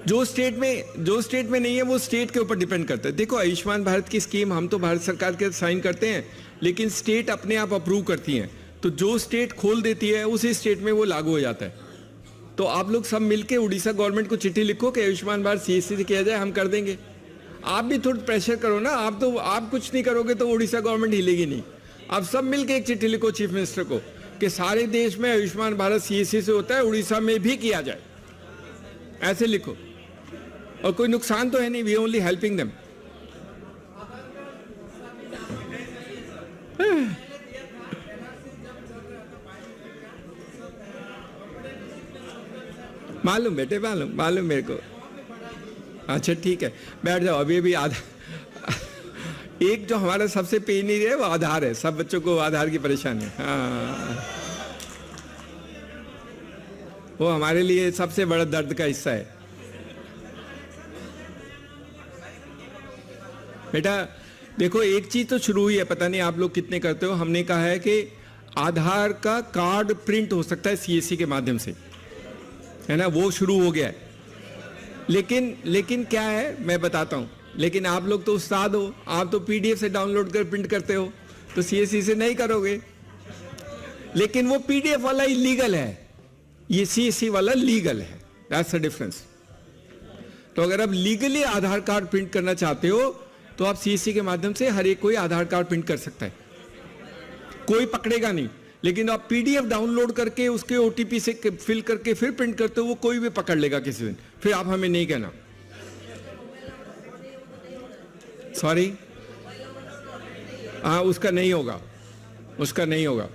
जो स्टेट में नहीं है वो स्टेट के ऊपर डिपेंड करता है। देखो आयुष्मान भारत की स्कीम हम तो भारत सरकार के साइन करते हैं, लेकिन स्टेट अपने आप अप्रूव करती हैं। तो जो स्टेट खोल देती है उसी स्टेट में वो लागू हो जाता है। तो आप लोग सब मिलके उड़ीसा गवर्नमेंट को चिट्ठी लिखो कि आयुष्मान भारत सीएससी से किया जाए, हम कर देंगे। आप भी थोड़ा प्रेशर करो ना, आप कुछ नहीं करोगे तो उड़ीसा गवर्नमेंट हिलेगी नहीं। आप सब मिलके एक चिट्ठी लिखो चीफ मिनिस्टर को कि सारे देश में आयुष्मान भारत सीएससी से होता है, उड़ीसा में भी किया जाए, ऐसे लिखो। और कोई नुकसान तो है नहीं, वी ओनली हेल्पिंग देम। मालूम बेटे, मालूम मेरे को। अच्छा ठीक है, बैठ जाओ। अभी आधार एक जो हमारा सबसे पे नहीं है वो आधार है। सब बच्चों को आधार की परेशानी है। हाँ, वो हमारे लिए सबसे बड़ा दर्द का हिस्सा है बेटा। देखो एक चीज तो शुरू हुई है, पता नहीं आप लोग कितने करते हो। हमने कहा है कि आधार का कार्ड प्रिंट हो सकता है सीएससी के माध्यम से, है ना, वो शुरू हो गया है। लेकिन क्या है मैं बताता हूं। लेकिन आप लोग तो उस्ताद हो, आप तो पीडीएफ से डाउनलोड कर प्रिंट करते हो, तो सीएससी से नहीं करोगे। लेकिन वो पीडीएफ वाला इलीगल है, ये सीएससी वाला लीगल है। That's the difference. तो अगर आप लीगली आधार कार्ड प्रिंट करना चाहते हो तो आप सीएससी के माध्यम से हर एक कोई आधार कार्ड प्रिंट कर सकता है, कोई पकड़ेगा नहीं। लेकिन आप पीडीएफ डाउनलोड करके उसके ओटीपी से फिल करके फिर प्रिंट करते हो, वो कोई भी पकड़ लेगा किसी दिन। फिर आप हमें नहीं कहना सॉरी। हाँ, उसका नहीं होगा।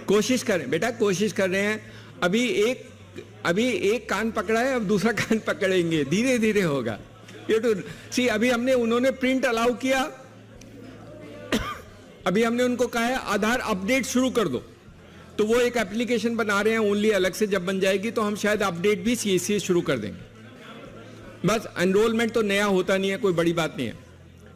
कोशिश करें बेटा, कोशिश कर रहे हैं। अभी एक कान पकड़ा है, अब दूसरा कान पकड़ेंगे, धीरे धीरे होगा ये तो। सी अभी उन्होंने प्रिंट अलाउ किया, अभी हमने उनको कहा है आधार अपडेट शुरू कर दो, तो वो एक एप्लीकेशन बना रहे हैं ओनली अलग से। जब बन जाएगी तो हम शायद अपडेट भी सीएससी शुरू कर देंगे। बस एनरोलमेंट तो नया होता नहीं है, कोई बड़ी बात नहीं है।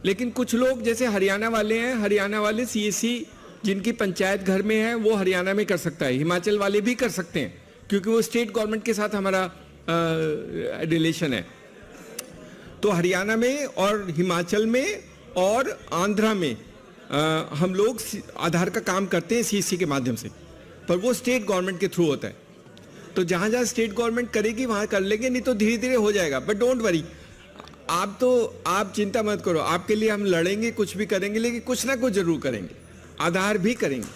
लेकिन कुछ लोग जैसे हरियाणा वाले हैं, हरियाणा वाले सीएससी जिनकी पंचायत घर में है वो हरियाणा में कर सकता है, हिमाचल वाले भी कर सकते हैं, क्योंकि वो स्टेट गवर्नमेंट के साथ हमारा रिलेशन है। तो हरियाणा में और हिमाचल में और आंध्रा में हम लोग आधार का काम करते हैं सीएससी के माध्यम से, पर वो स्टेट गवर्नमेंट के थ्रू होता है। तो जहां जहां स्टेट गवर्नमेंट करेगी वहां कर लेंगे, नहीं तो धीरे धीरे हो जाएगा। बट डोंट वरी, आप चिंता मत करो, आपके लिए हम लड़ेंगे, कुछ भी करेंगे, लेकिन कुछ ना कुछ जरूर करेंगे, आधार भी करेंगे।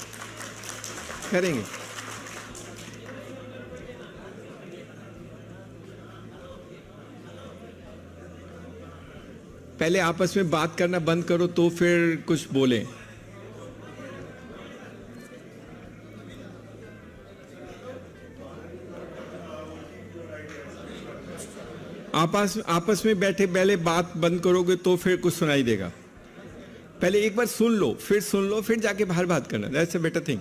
पहले आपस में बात करना बंद करो तो फिर कुछ बोलें। आपस में बैठे पहले बात बंद करोगे तो फिर कुछ सुनाई देगा। पहले एक बार सुन लो, फिर जाके बाहर बात करना। That's a better thing.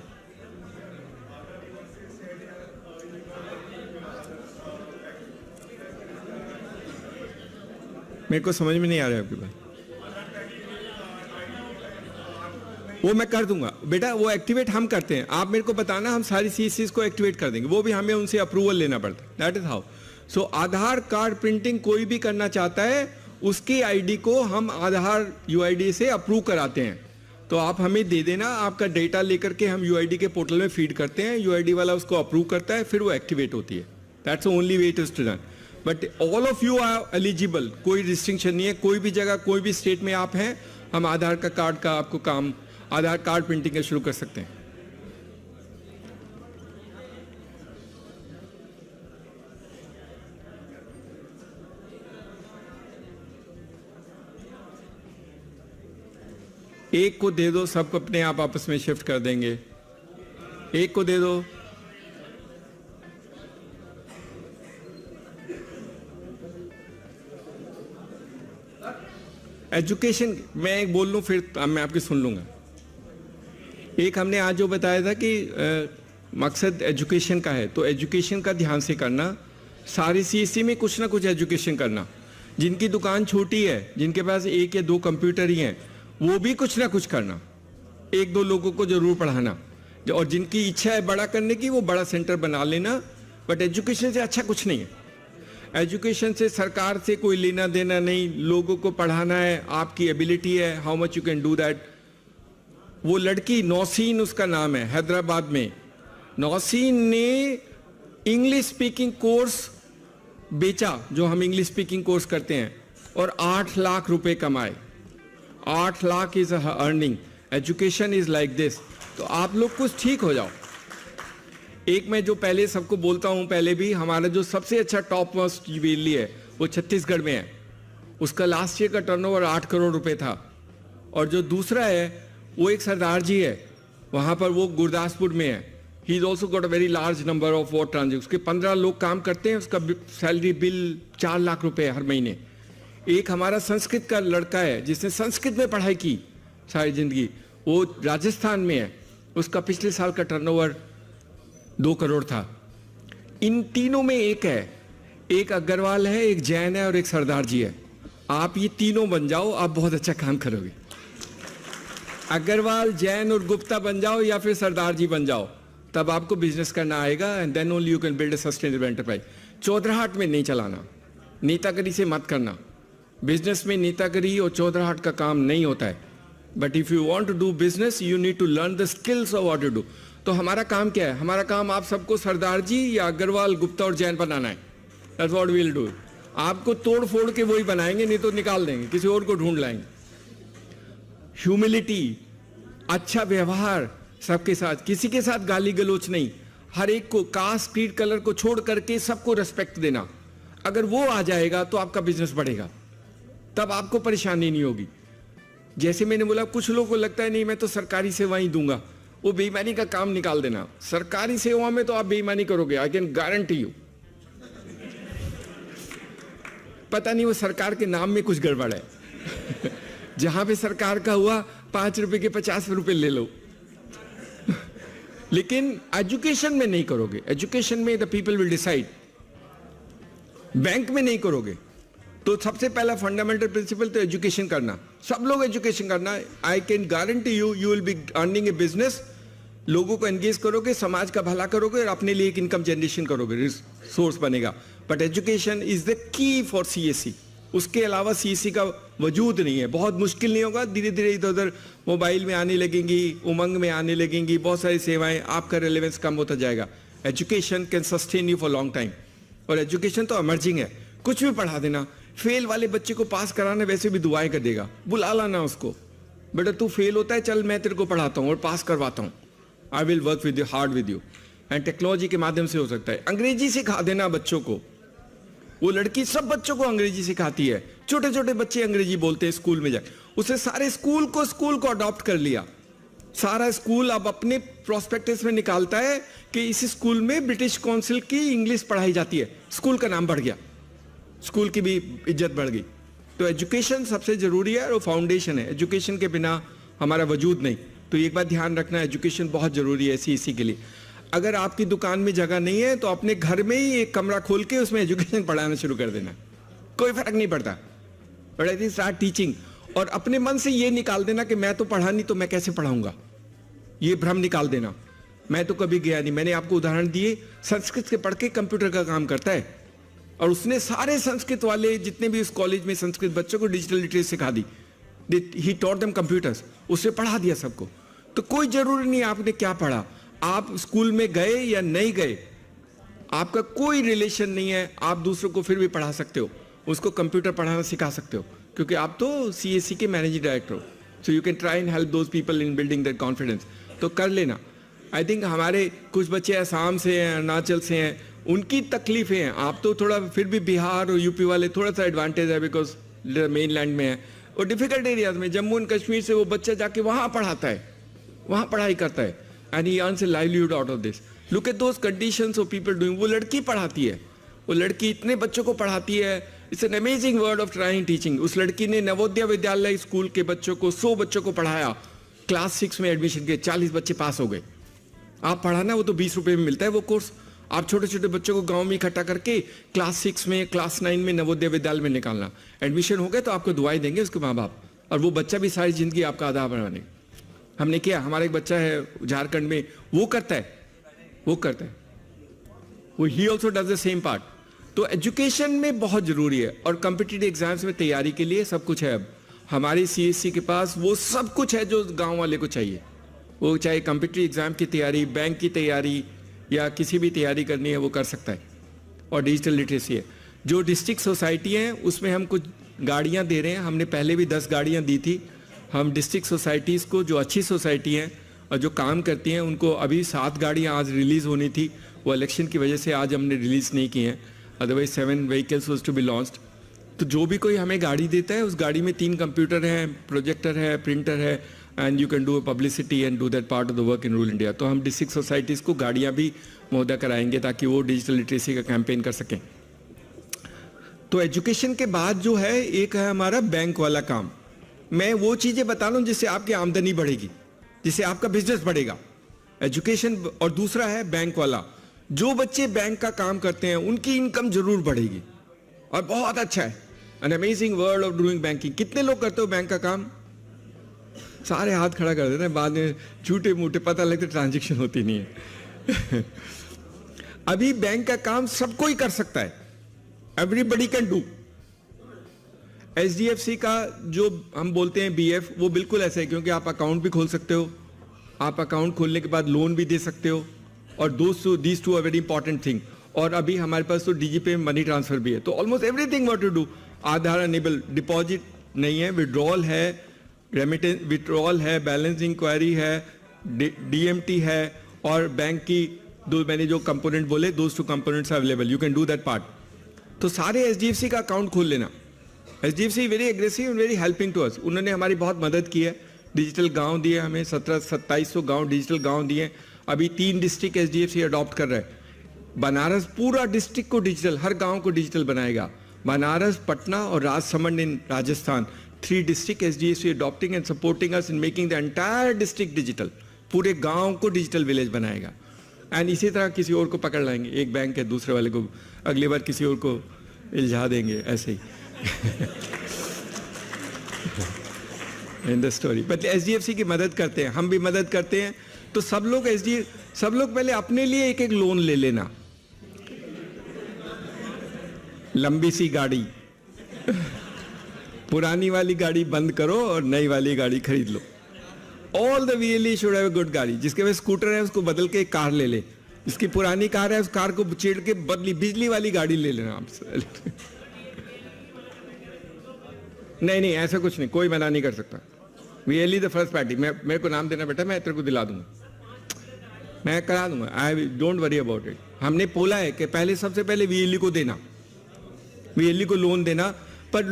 मेरे को समझ में नहीं आ रहा है आपकी बात। वो मैं कर दूंगा बेटा, वो एक्टिवेट हम करते हैं। आप मेरे को बताना, हम सारी सीएससीज को एक्टिवेट कर देंगे। वो भी हमें उनसे अप्रूवल लेना पड़ता है। That is how. So Aadhaar card printing कोई भी करना चाहता है, उसकी आईडी को हम आधार यूआईडी से अप्रूव कराते हैं। तो आप हमें दे देना, आपका डेटा लेकर के हम यूआईडी के पोर्टल में फीड करते हैं, यूआईडी वाला उसको अप्रूव करता है, फिर वो एक्टिवेट होती है। That's the only way it is to done. But all of you are eligible, कोई रिस्ट्रिक्शन नहीं है। कोई भी जगह, कोई भी स्टेट में आप हैं, हम आधार का कार्ड का आपको काम, आधार कार्ड प्रिंटिंग का शुरू कर सकते हैं। एक को दे दो, सबको अपने आप आपस में शिफ्ट कर देंगे। एक को दे दो। एजुकेशन मैं एक बोल लूं, फिर मैं आपकी सुन लूंगा। एक हमने आज जो बताया था कि मकसद एजुकेशन का है, तो एजुकेशन का ध्यान से करना। सारी सीएससी में कुछ ना कुछ एजुकेशन करना। जिनकी दुकान छोटी है, जिनके पास 1 या 2 कंप्यूटर ही हैं, वो भी कुछ ना कुछ करना। 1-2 लोगों को जरूर पढ़ाना। और जिनकी इच्छा है बड़ा करने की, वो बड़ा सेंटर बना लेना। बट एजुकेशन से अच्छा कुछ नहीं है। एजुकेशन से सरकार से कोई लेना देना नहीं, लोगों को पढ़ाना है, आपकी एबिलिटी है, how much you can do that. वो लड़की नौसीन उसका नाम है, हैदराबाद में। नौसीन ने इंग्लिश स्पीकिंग कोर्स बेचा, जो हम इंग्लिश स्पीकिंग कोर्स करते हैं, और 8 लाख रुपए कमाए। 8 lakh is earning. Education is like this. तो आप लोग कुछ ठीक हो जाओ। एक मैं जो पहले सबको बोलता हूं, पहले भी, हमारा जो सबसे अच्छा टॉप मोस्ट ज्वेलरी है वो छत्तीसगढ़ में है। उसका लास्ट ईयर का टर्नओवर 8 करोड़ रुपए था। और जो दूसरा है वो एक सरदार जी है, वहां पर, वो गुरदासपुर में है। He is also got a very large number of what transaction. उसके 15 लोग काम करते हैं, उसका सैलरी बिल 4 लाख रुपए हर महीने। एक हमारा संस्कृत का लड़का है जिसने संस्कृत में पढ़ाई की सारी जिंदगी, वो राजस्थान में है, उसका पिछले साल का टर्नओवर 2 करोड़ था। इन तीनों में एक है, एक अग्रवाल है, एक जैन है और एक सरदार जी है। आप ये तीनों बन जाओ, आप बहुत अच्छा काम करोगे। अग्रवाल, जैन और गुप्ता बन जाओ या फिर सरदार जी बन जाओ, तब आपको बिजनेस करना आएगा। And then only you can build a sustainable enterprise. चौधराहट में नहीं चलाना, नेतागिरी से मत करना। बिजनेस में नेतागिरी और चौधराहट का काम नहीं होता है। But if you want to do business, you need to learn the skills of what to do. तो हमारा काम क्या है? हमारा काम आप सबको सरदार जी या अग्रवाल, गुप्ता और जैन बनाना है। That's what we will do. आपको तोड़ फोड़ के वही बनाएंगे, नहीं तो निकाल देंगे, किसी और को ढूंढ लाएंगे। ह्यूमिलिटी, अच्छा व्यवहार सबके साथ, किसी के साथ गाली गलोच नहीं, हर एक को, कास्ट, क्रीड, कलर को छोड़ करके सबको रेस्पेक्ट देना। अगर वो आ जाएगा तो आपका बिजनेस बढ़ेगा, तब आपको परेशानी नहीं होगी। जैसे मैंने बोला, कुछ लोगों को लगता है नहीं मैं तो सरकारी सेवा ही दूंगा, वो बेईमानी का काम निकाल देना। सरकारी सेवा में तो आप बेईमानी करोगे, आई कैन गारंटी यू। पता नहीं वो सरकार के नाम में कुछ गड़बड़ है। जहां पे सरकार का हुआ 5 रुपए के 50 रुपए ले लो। लेकिन एजुकेशन में नहीं करोगे। एजुकेशन में the people will decide. Bank में नहीं करोगे तो सबसे पहला फंडामेंटल प्रिंसिपल तो एजुकेशन करना, सब लोग एजुकेशन करना। आई can guarantee you, you will be earning a business. लोगों को एंगेज करोगे, समाज का भला करोगे और अपने लिए एक इनकम जनरेशन करोगे, सोर्स बनेगा। But education is the key for CSC. उसके अलावा सीएससी का वजूद नहीं है। बहुत मुश्किल नहीं होगा, धीरे धीरे इधर उधर मोबाइल में आने लगेंगी, उमंग में आने लगेंगी, बहुत सारी सेवाएं, आपका रिलेवेंस कम होता जाएगा। Education can sustain you for long time. और एजुकेशन तो इमर्जिंग है, कुछ भी पढ़ा देना। फेल वाले बच्चे को पास कराना वैसे भी दुआएं कर देगा, बुला लाना उसको, बेटा तू फेल होता है, चल मैं तेरे को पढ़ाता हूँ और पास करवाता हूँ। I will work with you, hard with you. And technology के माध्यम से हो सकता है। अंग्रेजी सिखा देना बच्चों को। वो लड़की सब बच्चों को अंग्रेजी सिखाती है, छोटे छोटे बच्चे अंग्रेजी बोलते हैं स्कूल में जाए। उसे सारे स्कूल को अडॉप्ट कर लिया। सारा स्कूल अब अपने प्रोस्पेक्टस में निकालता है कि इस स्कूल में ब्रिटिश काउंसिल की इंग्लिश पढ़ाई जाती है। स्कूल का नाम बढ़ गया, स्कूल की भी इज्जत बढ़ गई। तो एजुकेशन सबसे जरूरी है और फाउंडेशन है। एजुकेशन के बिना हमारा वजूद नहीं। तो एक बात ध्यान रखना, एजुकेशन बहुत जरूरी है सीएससी के लिए। अगर आपकी दुकान में जगह नहीं है तो अपने घर में ही एक कमरा खोल के उसमें एजुकेशन पढ़ाना शुरू कर देना, कोई फर्क नहीं पड़ता। But I think start teaching. और अपने मन से ये निकाल देना कि मैं तो पढ़ा नहीं तो मैं कैसे पढ़ाऊंगा, ये भ्रम निकाल देना। मैं तो कभी गया नहीं। मैंने आपको उदाहरण दिए, संस्कृत के पढ़ के कंप्यूटर का काम करता है और उसने सारे संस्कृत वाले जितने भी उस कॉलेज में संस्कृत बच्चों को डिजिटल लिटरेसी सिखा दी। ही टॉट देम कंप्यूटर्स, उसने पढ़ा दिया सबको। तो कोई जरूरी नहीं आपने क्या पढ़ा, आप स्कूल में गए या नहीं गए, आपका कोई रिलेशन नहीं है। आप दूसरों को फिर भी पढ़ा सकते हो, उसको कंप्यूटर पढ़ाना सिखा सकते हो, क्योंकि आप तो सीएससी के मैनेजिंग डायरेक्टर हो। So you can try and help those people in building that confidence. तो कर लेना। आई थिंक हमारे कुछ बच्चे असम से हैं, अरुणाचल से हैं, उनकी तकलीफें हैं। आप तो थोड़ा फिर भी बिहार और यूपी वाले थोड़ा सा एडवांटेज है, बिकॉज मेन लैंड में है। और डिफिकल्ट एरियाज में, जम्मू एंड कश्मीर से वो बच्चा जाके वहाँ पढ़ाता है, वहाँ पढ़ाई करता है, and he earns A livelihood out of this. Look at those conditions of people doing. वो लड़की पढ़ाती है, वो लड़की इतने बच्चों को पढ़ाती है। It's an amazing word of trying teaching. उस लड़की ने नवोदय विद्यालय स्कूल के बच्चों को 100 बच्चों को पढ़ाया। क्लास 6 में एडमिशन के 40 बच्चे पास हो गए। आप पढ़ाना, वो तो 20 रुपए में मिलता है वो कोर्स। आप छोटे छोटे बच्चों को गांव में इकट्ठा करके क्लास 6 में, क्लास 9 में नवोदय विद्यालय में निकालना। एडमिशन हो गए तो आपको दुआएं देंगे उसके माँ बाप, और वो बच्चा भी सारी जिंदगी आपका आधार बनाने। हमने किया, हमारा एक बच्चा है झारखंड में, वो करता है, वो he also does the same part. तो एजुकेशन में बहुत ज़रूरी है, और कॉम्पिटिटिव एग्जाम्स में तैयारी के लिए सब कुछ है। अब हमारी CSC के पास वो सब कुछ है जो गांव वाले को चाहिए। वो चाहे कॉम्पिटिटिव एग्जाम की तैयारी, बैंक की तैयारी या किसी भी तैयारी करनी है वो कर सकता है। और डिजिटल लिटरेसी है। जो डिस्ट्रिक्ट सोसाइटी हैं उसमें हम कुछ गाड़ियाँ दे रहे हैं। हमने पहले भी 10 गाड़ियाँ दी थी। हम डिस्ट्रिक्ट सोसाइटीज़ को, जो अच्छी सोसाइटी हैं और जो काम करती हैं, उनको अभी 7 गाड़ियाँ आज रिलीज़ होनी थी, वो इलेक्शन की वजह से आज हमने रिलीज़ नहीं की हैं। Otherwise 7 vehicles was to be launched. तो जो भी कोई हमें गाड़ी देता है, उस गाड़ी में 3 कंप्यूटर हैं, प्रोजेक्टर है, प्रिंटर है, and you can do publicity and do that part of the work in rural India. तो हम डिस्ट्रिक्ट सोसाइटीज़ को गाड़ियाँ भी मुहैया कराएंगे ताकि वो डिजिटल लिटरेसी का कैंपेन कर सकें। तो एजुकेशन के बाद जो है एक है हमारा बैंक वाला काम। मैं वो चीज़ें बता रहा हूँ जिससे आपकी आमदनी बढ़ेगी, जिससे आपका बिजनेस बढ़ेगा, एजुकेशन। और दूसरा है बैंक वाला, जो बच्चे बैंक का काम करते हैं उनकी इनकम जरूर बढ़ेगी, और बहुत अच्छा है। An amazing world of doing banking. कितने लोग करते हो बैंक का काम? सारे हाथ खड़ा कर देते हैं, बाद में झूठे मूठे पता लगते ट्रांजैक्शन होती नहीं है। अभी बैंक का काम सबको ही कर सकता है, एवरीबडी कैन डू। HDFC का जो हम बोलते हैं BF, वो बिल्कुल ऐसा है, क्योंकि आप अकाउंट भी खोल सकते हो, आप अकाउंट खोलने के बाद लोन भी दे सकते हो, और these two are very important thing. और अभी हमारे पास तो DigiPay मनी ट्रांसफर भी है। तो almost everything what to do, Aadhaar enable, deposit नहीं है, विड्रॉल है, रेमिटेंस विड्रॉल है, बैलेंस इंक्वायरी है, DMT है, और बैंक की मैंने जो कंपोनेंट बोले, those 2 components available, you can do that part. तो सारे HDFC का अकाउंट खोल लेना। HDFC very aggressive and very helping to us. उन्होंने हमारी बहुत मदद की है। डिजिटल गांव दिए हमें, 2700 गांव डिजिटल गांव दिए। अभी 3 डिस्ट्रिक्ट HDFC अडॉप्ट कर रहा है। बनारस पूरा डिस्ट्रिक्ट को डिजिटल, हर गांव को डिजिटल बनाएगा। बनारस, पटना और Rajsamand in Rajasthan, 3 district HDFC adopting and supporting us in making the entire district digital. पूरे गांव को डिजिटल विलेज बनाएगा। एंड इसी तरह किसी और को पकड़ लाएंगे, एक बैंक है दूसरे वाले को अगली बार किसी और को इल्झा देंगे, ऐसे ही। In the story. But HDFC की मदद करते हैं, हम भी मदद करते हैं। तो सब लोग पहले अपने लिए एक एक लोन ले लेना। लंबी सी गाड़ी, पुरानी वाली गाड़ी बंद करो और नई वाली गाड़ी खरीद लो। All the VLE should have a good gaadi. जिसके पास स्कूटर है उसको बदल के एक कार ले ले, जिसकी पुरानी कार है उस कार को छेड़ के बदली बिजली वाली गाड़ी ले लेना आप। नहीं, ऐसा कुछ नहीं, कोई मना नहीं कर सकता। VLE the first party. मेरे को नाम देना बेटा, मैं तेरे को दिला दूंगा, मैं करा दूंगा। I don't worry about it. हमने बोला है कि पहले सबसे पहले VLE को देना, VLE को लोन देना। पर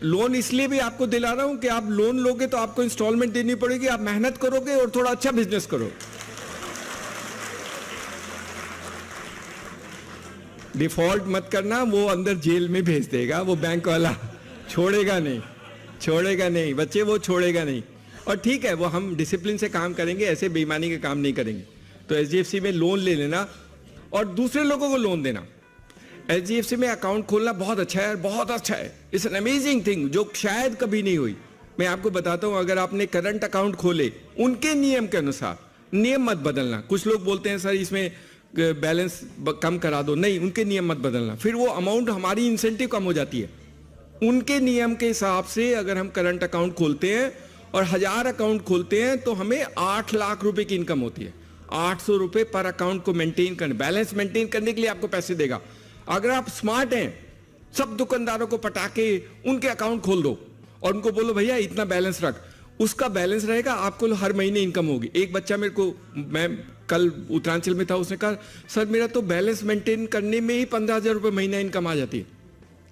लोन इसलिए भी आपको दिला रहा हूं कि आप लोन लोगे तो आपको इंस्टॉलमेंट देनी पड़ेगी, आप मेहनत करोगे और थोड़ा अच्छा बिजनेस करो। डिफॉल्ट मत करना, वो अंदर जेल में भेज देगा वो बैंक वाला, छोड़ेगा नहीं बच्चे, वो छोड़ेगा नहीं। और ठीक है, वो हम डिसिप्लिन से काम करेंगे, ऐसे बेईमानी के काम नहीं करेंगे। तो HDFC में लोन ले लेना और दूसरे लोगों को लोन देना। HDFC में अकाउंट खोलना बहुत अच्छा है, बहुत अच्छा है। इट्स एन अमेजिंग थिंग जो शायद कभी नहीं हुई। मैं आपको बताता हूं, अगर आपने करंट अकाउंट खोले उनके नियम के अनुसार, नियम मत बदलना। कुछ लोग बोलते हैं सर इसमें बैलेंस कम करा दो, नहीं, उनके नियम मत बदलना, फिर वो अमाउंट हमारी इंसेंटिव कम हो जाती है। उनके नियम के हिसाब से अगर हम करंट अकाउंट खोलते हैं और 1000 अकाउंट खोलते हैं तो हमें 8 लाख रुपए की इनकम होती है। 800 रुपए पर अकाउंट को मेंटेन करने, बैलेंस मेंटेन करने के लिए आपको पैसे देगा। अगर आप स्मार्ट हैं, सब दुकानदारों को पटाके उनके अकाउंट खोल दो और उनको बोलो भैया इतना बैलेंस रख, उसका बैलेंस रहेगा, आपको हर महीने इनकम होगी। एक बच्चा मेरे को, मैं कल उत्तरांचल में था, उसने कहा सर मेरा तो बैलेंस मेंटेन करने में ही 15,000 रुपए महीना इनकम आ जाती है।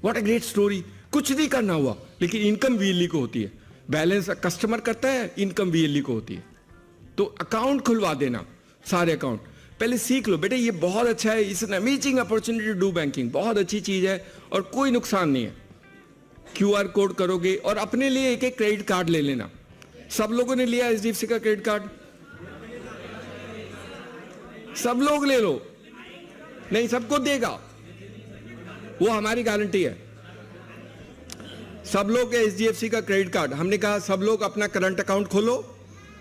What a great story. कुछ नहीं करना हुआ लेकिन इनकम VLE को होती है। बैलेंस कस्टमर करता है, इनकम VLE को होती है। तो अकाउंट खुलवा देना, सारे अकाउंट पहले सीख लो बेटे, ये बहुत अच्छा है। It's an amazing opportunity to do banking, बहुत अच्छी चीज है और कोई नुकसान नहीं है। QR कोड करोगे और अपने लिए एक एक क्रेडिट कार्ड ले लेना। सब लोगों ने लिया HDFC का क्रेडिट कार्ड? सब लोग ले लो, नहीं सबको देगा, वो हमारी गारंटी है। सब लोग HDFC का क्रेडिट कार्ड, हमने कहा सब लोग अपना करंट अकाउंट खोलो।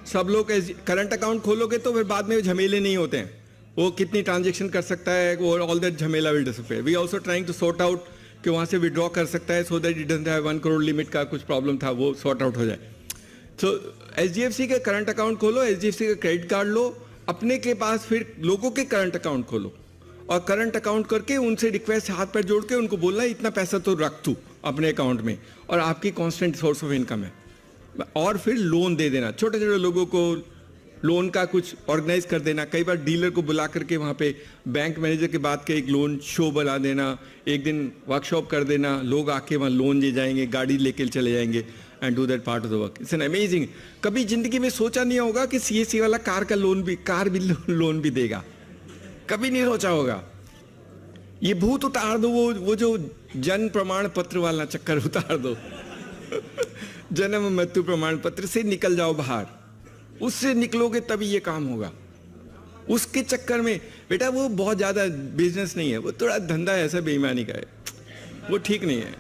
सब लोग करंट अकाउंट खोलोगे तो फिर बाद में झमेले नहीं होते हैं। वो कितनी ट्रांजेक्शन कर सकता है, वो ऑल दैट झमेला will disappear. We also trying to sort out कि वहाँ से विड्रॉ कर सकता है, so that it doesn't have 1 crore limit का कुछ प्रॉब्लम था, वो सॉर्ट आउट हो जाए. तो HDFC का करंट अकाउंट खोलो, HDFC का क्रेडिट कार्ड लो, अपने के पास फिर लोगों के करंट अकाउंट खोलो और करंट अकाउंट करके उनसे रिक्वेस्ट हाथ पैर जोड़ के उनको बोलना इतना पैसा तो रख तू अपने अकाउंट में और आपकी कांस्टेंट सोर्स ऑफ इनकम है. और फिर लोन दे देना, छोटे छोटे लोगों को लोन का कुछ ऑर्गेनाइज कर देना. कई बार डीलर को बुला करके वहाँ पे बैंक मैनेजर के बाद के एक लोन शो बना देना, एक दिन वर्कशॉप कर देना, लोग आके वहाँ लोन ले जाएंगे, गाड़ी लेके चले जाएंगे and do that part of the work. It's an amazing. कभी जिंदगी में सोचा नहीं होगा कि CSC वाला कार भी लोन भी देगा, कभी नहीं सोचा होगा. ये भूत उतार दो, वो जो जन्म प्रमाण पत्र वाला चक्कर उतार दो. जन्म मृत्यु प्रमाण पत्र से निकल जाओ बाहर, उससे निकलोगे तभी ये काम होगा. उसके चक्कर में बेटा वो बहुत ज्यादा बिजनेस नहीं है, वो थोड़ा धंधा ऐसा बेईमानी का है, वो ठीक नहीं है,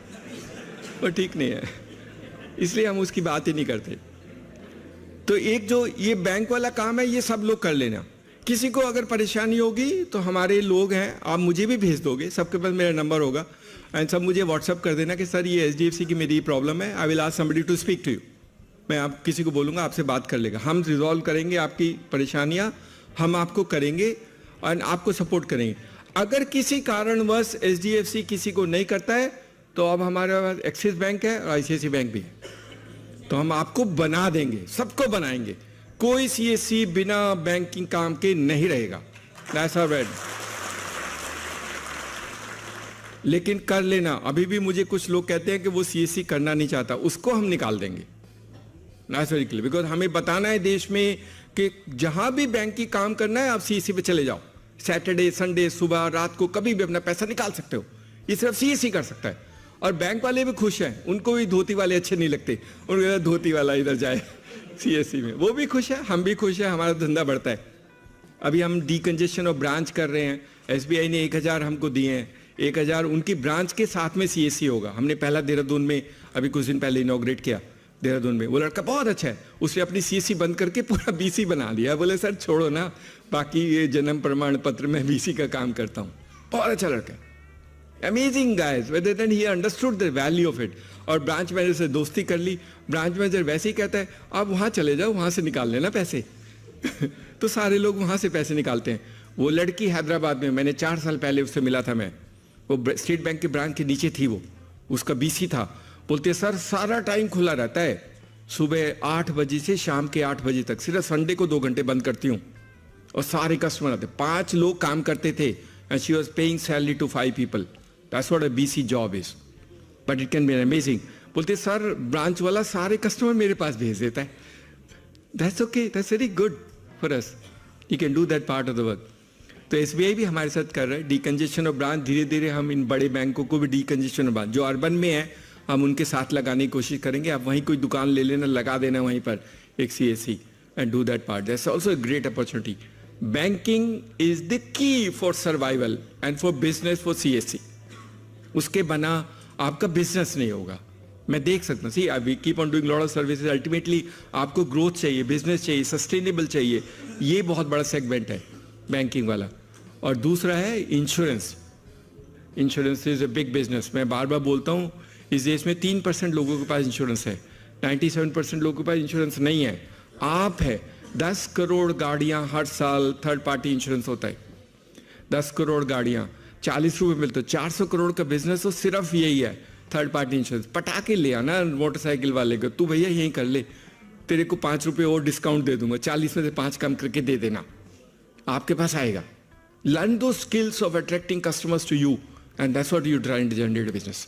वो ठीक नहीं है, इसलिए हम उसकी बात ही नहीं करते. तो एक जो ये बैंक वाला काम है ये सब लोग कर लेना. किसी को अगर परेशानी होगी तो हमारे लोग हैं, आप मुझे भी भेज दोगे, सबके पास मेरा नंबर होगा एंड सब मुझे व्हाट्सअप कर देना कि सर ये HDFC की मेरी प्रॉब्लम है, I will ask somebody to speak to you. मैं आप किसी को बोलूँगा, आपसे बात कर लेगा, हम रिजॉल्व करेंगे आपकी परेशानियाँ, हम आपको करेंगे और आपको सपोर्ट करेंगे. अगर किसी कारणवश HDFC किसी को नहीं करता है तो अब हमारे पास एक्सिस बैंक है और ICICI बैंक भी है, तो हम आपको बना देंगे, सबको बनाएंगे. कोई CSC बिना बैंकिंग काम के नहीं रहेगा. That's our bad. लेकिन कर लेना, अभी भी मुझे कुछ लोग कहते हैं कि वो CSC करना नहीं चाहता, उसको हम निकाल देंगे. That's very clear. Because हमें बताना है देश में कि जहां भी बैंक की काम करना है आप CSC पे चले जाओ. सैटरडे संडे सुबह रात को कभी भी अपना पैसा निकाल सकते हो, ये सिर्फ CSC कर सकता है. और बैंक वाले भी खुश हैं, उनको भी धोती वाले अच्छे नहीं लगते, उनको धोती वाला इधर जाए CSC में, वो भी खुश है, हम भी खुश है, हमारा धंधा बढ़ता है. अभी हम डीकंजेशन ऑफ ब्रांच कर रहे हैं, SBI ने 1000 हमको दिए हैं, 1000 उनकी ब्रांच के साथ में CSC होगा. हमने पहला देहरादून में अभी कुछ दिन पहले इनॉग्रेट किया देहरादून में. वो लड़का बहुत अच्छा है, उसने अपनी CSC बंद करके पूरा BC बना दिया. बोले सर छोड़ो ना, बाकी ये जन्म प्रमाण पत्र में BC का काम करता हूँ. बहुत अच्छा लड़का है, amazing guys. Then he understood the value of it. और ब्रांच मैनेजर से दोस्ती कर ली. ब्रांच मैनेजर वैसे ही कहता है आप वहाँ चले जाओ, वहाँ से निकाल लेना पैसे. तो सारे लोग वहाँ से पैसे निकालते हैं. वो लड़की हैदराबाद में, मैंने 4 साल पहले उससे मिला था मैं, वो स्टेट बैंक के ब्रांच के नीचे थी, वो उसका BC था. बोलते सर सारा टाइम खुला रहता है, सुबह 8 बजे से शाम के 8 बजे तक, सिर्फ संडे को 2 घंटे बंद करती हूँ और सारे कस्टमर आते. 5 लोग काम करते थे and she was paying salary to 5 people. That's what a BC job is. But it can be amazing. बोलते सर ब्रांच वाला सारे कस्टमर मेरे पास भेज देता है. That's okay. That's very good for us. You can do that part of the work. तो SBI भी हमारे साथ कर रहा है डीकंजेशन ऑफ ब्रांच. धीरे धीरे हम इन बड़े बैंकों को भी डीकंजेशन ऑफ ब्रांच जो अर्बन में है हम उनके साथ लगाने की कोशिश करेंगे. आप वहीं कोई दुकान ले लेना, लगा देना वहीं पर एक CSC and do that part. That's also a great opportunity. Banking is the key for survival and for business for CSC. उसके बना आपका बिजनेस नहीं होगा. मैं देख सकता हूँ, we keep on doing lot of services. Ultimately आपको ग्रोथ चाहिए, बिजनेस चाहिए, सस्टेनेबल चाहिए. ये बहुत बड़ा सेगमेंट है बैंकिंग वाला. और दूसरा है insurance. Insurance is a big business. मैं बार बार बोलता हूँ इस देश में 3% लोगों के पास इंश्योरेंस है, 97% लोगों के पास इंश्योरेंस नहीं है. आप है 10 करोड़ गाड़ियाँ हर साल थर्ड पार्टी इंश्योरेंस होता है. 10 करोड़ गाड़ियाँ 40 रुपये मिलते, 400 करोड़ का बिजनेस तो सिर्फ यही है थर्ड पार्टी इंश्योरेंस. पटाके ले आना मोटरसाइकिल वाले को, तू भैया यही कर ले, तेरे को 5 रुपये और डिस्काउंट दे दूंगा, 40 में से 5 कम करके दे देना, आपके पास आएगा. लर्न दो skills of attracting customers to you and that's what you trying to generate business.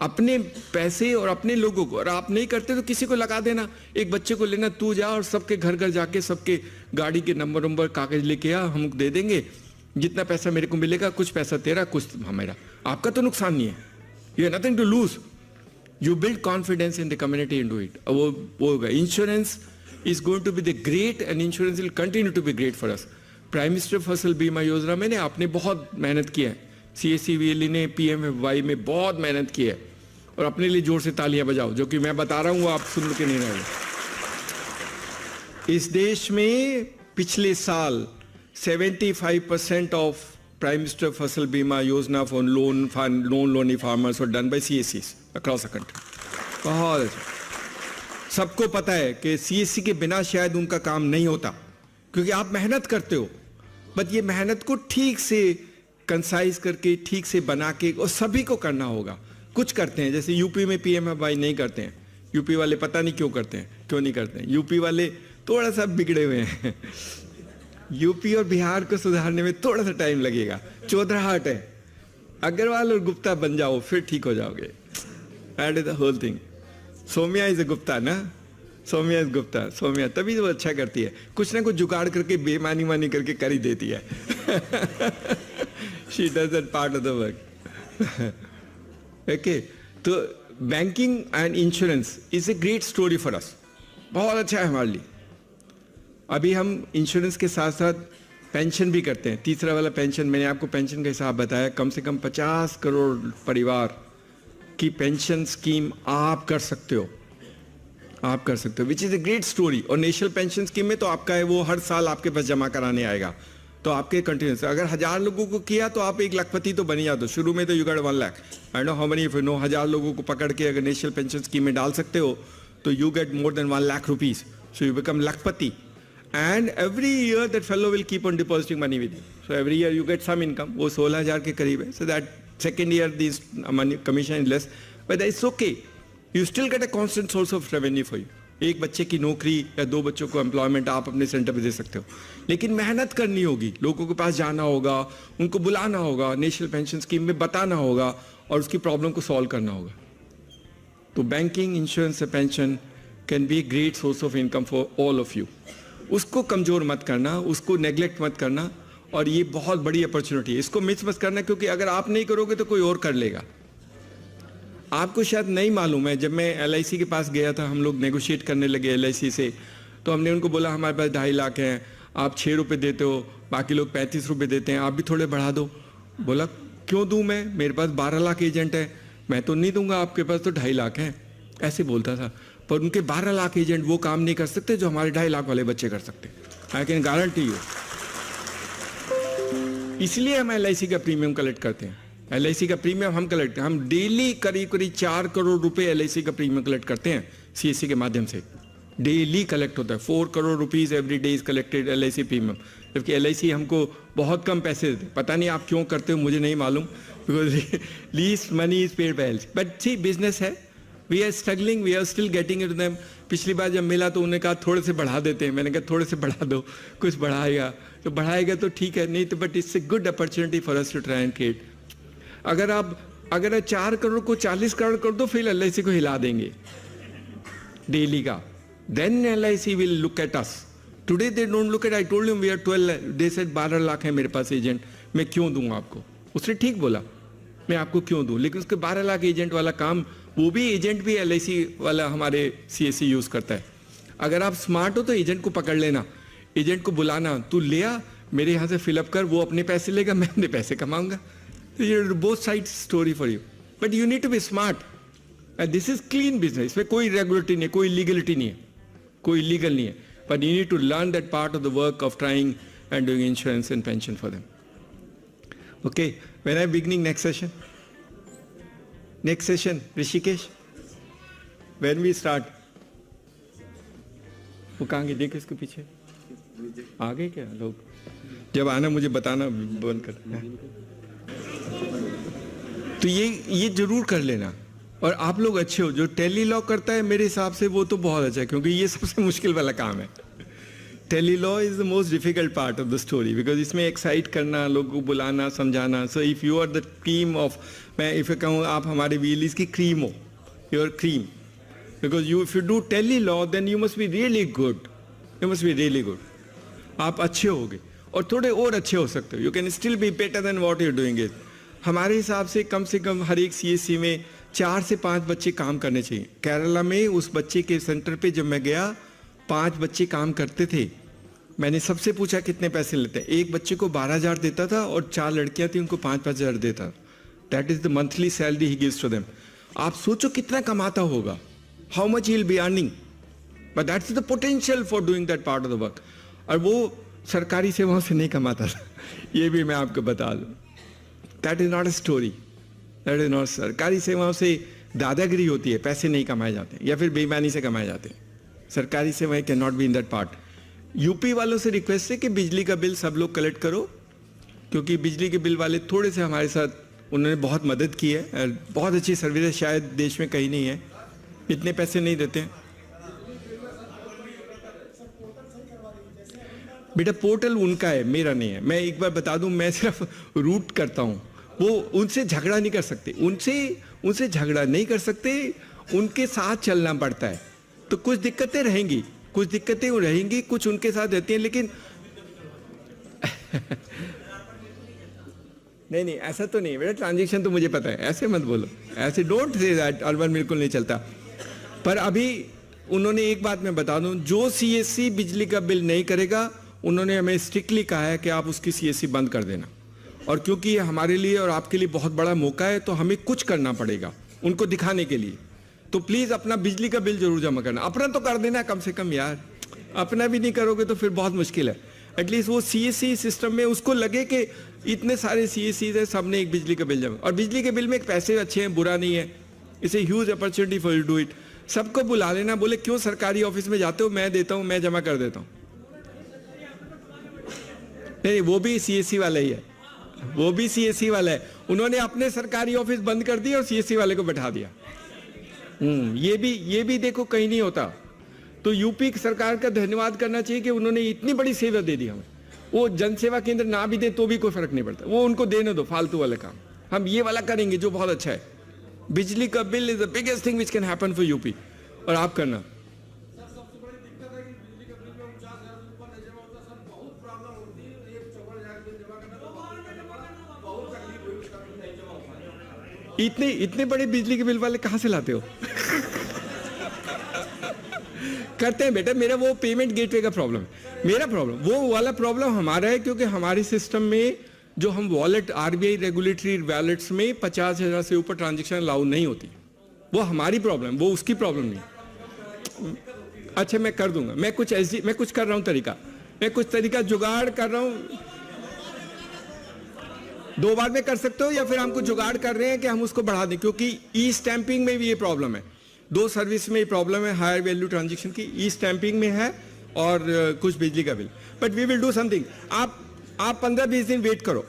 अपने पैसे और अपने लोगों को, और आप नहीं करते तो किसी को लगा देना. एक बच्चे को लेना, तू जा और सबके घर घर जाके सबके गाड़ी के नंबर कागज लेके आ, हम दे देंगे, जितना पैसा मेरे को मिलेगा कुछ पैसा तेरा कुछ हमारा, आपका तो नुकसान नहीं है. You have nothing to lose. You build confidence in the community and do it. वो होगा. Insurance is going to be the great and insurance will continue to be great for us. Prime minister Fasal Bima योजना में आपने बहुत मेहनत की है. CSC ने PMFY में बहुत मेहनत की है. और अपने लिए जोर से तालियां बजाओ. जो कि मैं बता रहा हूं वो आप सुन के नहीं रहे. इस देश में पिछले साल 75% of Prime Minister Fasal Bima Yojana for non-loany farmers were done by CSCs across the country. बहुत अच्छा। सबको पता है कि CSC के बिना शायद उनका काम नहीं होता, क्योंकि आप मेहनत करते हो, बट ये मेहनत को ठीक से कंसाइज करके, ठीक से बना के, और सभी को करना होगा। कुछ करते हैं, जैसे यूपी में PMFY नहीं करते हैं, यूपी वाले पता नहीं क्यों करते हैं, क्यों नहीं करते हैं। यूपी वाले थोड़ा सा बिगड़े हुए हैं। यूपी और बिहार को सुधारने में थोड़ा सा टाइम लगेगा, चौधराहट है। अग्रवाल और गुप्ता बन जाओ, फिर ठीक हो जाओगे। That is the whole thing. Saumya is a Gupta ना, सौम्या इज गुप्ता, सौम्या तभी तो वो अच्छा करती है, कुछ ना कुछ जुगाड़ करके बेमानी करके कर ही देती है। She does that part of the work. Okay, तो banking and insurance is a great story for us, बहुत अच्छा है हमारे लिए। अभी हम इंश्योरेंस के साथ साथ पेंशन भी करते हैं। तीसरा वाला पेंशन, मैंने आपको पेंशन का हिसाब बताया, कम से कम 50 करोड़ परिवार की पेंशन स्कीम आप कर सकते हो, आप कर सकते हो, which is a great story. और नेशनल पेंशन स्कीम में तो आपका है वो हर साल आपके पास जमा कराने आएगा, तो आपके कंटिन्यूस, अगर 1000 लोगों को किया तो आप 1 लाखपति तो बन जाते हो। शुरू में तो you gate 1 lakh. I know how many if you know, 1000 लोगों को पकड़ के अगर नेशनल पेंशन स्कीम में डाल सकते हो तो you get more than 1 lakh rupees, so you become lakhpati. And every year that fellow will keep on depositing money with you. So every year you get some income. वो 16,000 के करीब है. So that second year this money commission is less, but it's okay. You still get a constant source of revenue for you. एक बच्चे की नौकरी या 2 बच्चों को एम्प्लॉयमेंट आप अपने सेंटर पे दे सकते हो, लेकिन मेहनत करनी होगी, लोगों के पास जाना होगा, उनको बुलाना होगा, नेशनल पेंशन स्कीम में बताना होगा और उसकी प्रॉब्लम को सॉल्व करना होगा। तो banking, insurance, pension can B a great source of income for all of you. उसको कमज़ोर मत करना, उसको नेग्लेक्ट मत करना, और ये बहुत बड़ी अपॉर्चुनिटी है, इसको मिस मत करना, क्योंकि अगर आप नहीं करोगे तो कोई और कर लेगा। आपको शायद नहीं मालूम है, जब मैं LIC के पास गया था, हम लोग नेगोशिएट करने लगे LIC से, तो हमने उनको बोला हमारे पास 2.5 लाख हैं, आप 6 रुपये देते हो, बाकी लोग 35 रुपये देते हैं, आप भी थोड़े बढ़ा दो। बोला क्यों दूँ मैं, मेरे पास 12 लाख एजेंट है, मैं तो नहीं दूंगा, आपके पास तो 2.5 लाख हैं, ऐसे बोलता था। पर उनके 12 लाख एजेंट वो काम नहीं कर सकते जो हमारे 2.5 लाख वाले बच्चे कर सकते। आई कैन गारंटी यू। इसलिए हम LIC का प्रीमियम कलेक्ट करते हैं। LIC का प्रीमियम हम कलेक्ट करते हैं, हम डेली करीब 4 करोड़ रुपए LIC का प्रीमियम कलेक्ट करते हैं CSC के माध्यम से। डेली कलेक्ट होता है, 4 crore rupees every day is collected LIC premium, जबकि LIC हमको बहुत कम पैसे देते। पता नहीं आप क्यों करते हो, मुझे नहीं मालूम, because least money is paid by LIC, but see business है, we are struggling, we are still getting it to them. पिछली बार जब मिला तो उन्होंने कहा थोड़े से बढ़ा देते हैं, मैंने कहा थोड़े से बढ़ा दो, कुछ बढ़ाएगा तो बढ़ाएगा तो ठीक है, नहीं तो but it's a good opportunity for us to try and create. अगर 4 करोड़ को 40 करोड़ कर दो, फिर LIC को हिला देंगे डेली का, then LIC will look at us. Today they don't look at, I told him we are 12, they said 12 lakh है मेरे पास एजेंट, मैं क्यों दूंगा आपको। उसने ठीक बोला, मैं आपको क्यों दूं, लेकिन उसके 12 लाख एजेंट वाला काम, वो भी एजेंट भी LIC वाला हमारे CSC यूज़ करता है। अगर आप स्मार्ट हो तो एजेंट को पकड़ लेना, एजेंट को बुलाना, तू ले आ मेरे यहाँ से फिलअप कर, वो अपने पैसे लेगा, मैं अपने पैसे कमाऊंगा। Both side story for you, but you need to be smart and this is clean business. इसमें कोई रेगुलेटरी नहीं है, कोई लीगलिटी नहीं है, कोई लीगल नहीं है, but you need to learn that part of the work of trying and doing insurance and pension for them. Okay, when I am beginning next session? Next session, Rishikesh. When we start? वो कहाँ गए, देख इसके पीछे आ गए क्या लोग? जब आना मुझे बताना, बंद कर। तो ये जरूर कर लेना। और आप लोग अच्छे हो, जो टेली लॉ करता है मेरे हिसाब से वो तो बहुत अच्छा है, क्योंकि ये सबसे मुश्किल वाला काम है। Tele law is the most difficult part of the story, because इसमें एक्साइट करना, लोगों को बुलाना, समझाना। So if you are the cream of, मैं इफ कहूँ आप हमारे व्हीलीज की क्रीम हो, your cream, because you if you do tele law then you must be really good, you must be really good. आप अच्छे होगे और थोड़े और अच्छे हो सकते हो, you can still be better than what you doing it. हमारे हिसाब से कम हर एक CSC में 4 से 5 बच्चे काम करने चाहिए। केरला में उस बच्चे के सेंटर पे जब मैं गया, 5 बच्चे काम करते थे। मैंने सबसे पूछा कितने पैसे लेते हैं, एक बच्चे को 12,000 देता था और 4 लड़कियां थी, उनको 5,000 देता। That is the monthly salary he gives to them. आप सोचो कितना कमाता होगा, how much he will be earning, but that's the potential for doing that part of the work. और वो सरकारी सेवाओं से नहीं कमाता था, ये भी मैं आपको बता दूं। That is not a story, that is not. सरकारी सेवाओं से दादागिरी होती है, पैसे नहीं कमाए जाते या फिर बेईमानी से कमाए जाते हैं। सरकारी सेवाएं can not be in that part. UP वालों से रिक्वेस्ट है कि बिजली का बिल सब लोग कलेक्ट करो, क्योंकि बिजली के बिल वाले थोड़े से हमारे साथ उन्होंने बहुत मदद की है। बहुत अच्छी सर्विस है, शायद देश में कहीं नहीं है, इतने पैसे नहीं देते हैं। बेटा पोर्टल उनका है, मेरा नहीं है। मैं एक बार बता दूं, मैं सिर्फ रूट करता हूं, वो उनसे झगड़ा नहीं कर सकते, उनसे झगड़ा नहीं कर सकते, उनके साथ चलना पड़ता है। तो कुछ दिक्कतें रहेंगी, कुछ उनके साथ रहती हैं, लेकिन नहीं ऐसा तो नहीं है बेटा, ट्रांजैक्शन तो मुझे पता है, ऐसे मत बोलो, ऐसे डोंट से दैट, अर्बन बिल्कुल नहीं चलता। पर अभी उन्होंने एक बात मैं बता दूं, जो सीएससी बिजली का बिल नहीं करेगा, उन्होंने हमें स्ट्रिक्टली कहा है कि आप उसकी सीएससी बंद कर देना। और क्योंकि ये हमारे लिए और आपके लिए बहुत बड़ा मौका है, तो हमें कुछ करना पड़ेगा उनको दिखाने के लिए। तो प्लीज अपना बिजली का बिल जरूर जमा करना, अपना तो कर देना कम से कम यार, अपना भी नहीं करोगे तो फिर बहुत मुश्किल है। एटलीस्ट वो सीएससी सिस्टम में उसको लगे कि इतने सारे सीएससी है, सबने एक बिजली का बिल जमा, और बिजली के बिल में पैसे अच्छे हैं, बुरा नहीं है, it's a huge opportunity for you do it. सबको बुला लेना, बोले क्यों सरकारी ऑफिस में जाते हो, मैं देता हूं, मैं जमा कर देता हूं। नहीं, वो भी सीएससी वाला ही है, वो भी सीएससी वाला है। उन्होंने अपने सरकारी ऑफिस बंद कर दिए और सीएससी वाले को बैठा दिया। ये भी देखो कहीं नहीं होता। तो यूपी सरकार का धन्यवाद करना चाहिए कि उन्होंने इतनी बड़ी सेवा दे दी हमें। वो जन सेवा केंद्र ना भी दे तो भी कोई फर्क नहीं पड़ता, वो उनको देने दो फालतू वाले काम, हम ये वाला करेंगे जो बहुत अच्छा है। बिजली का bill is the biggest thing which can happen for UP, और आप करना। इतने बड़े बिजली के बिल वाले कहां से लाते हो? करते हैं बेटा, मेरा वो पेमेंट गेटवे का प्रॉब्लम है, मेरा प्रॉब्लम वो वाला प्रॉब्लम हमारा है, क्योंकि हमारे सिस्टम में जो हम वॉलेट, आरबीआई रेगुलेटरी वॉलेट्स में 50,000 से ऊपर ट्रांजैक्शन अलाउ नहीं होती, वो हमारी प्रॉब्लम, वो उसकी प्रॉब्लम नहीं। अच्छा मैं कर दूंगा, मैं कुछ कर रहा हूं तरीका, मैं कुछ तरीका जुगाड़ कर रहा हूं। 2 बार में कर सकते हो, या फिर हमको जुगाड़ कर रहे हैं कि हम उसको बढ़ा दें, क्योंकि ई स्टैंपिंग में भी ये प्रॉब्लम है, 2 सर्विस में प्रॉब्लम है, हायर वैल्यू ट्रांजैक्शन की, ई स्टैंपिंग में है और कुछ बिजली का bill. But we will do something. आप 15-20 दिन वेट करो,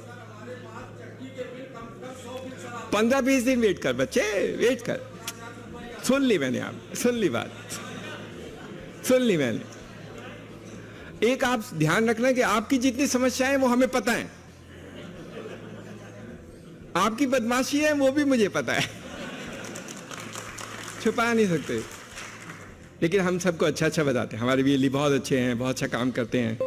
15-20 दिन वेट कर बच्चे, वेट कर। सुन ली मैंने, आप सुन ली बात, सुन ली मैंने। एक आप ध्यान रखना कि आपकी जितनी समस्याएं वो हमें पता है, आपकी बदमाशी है वो भी मुझे पता है, छुपा नहीं सकते। लेकिन हम सबको अच्छा बताते हैं, हमारे बिजली बहुत अच्छे हैं, बहुत अच्छा काम करते हैं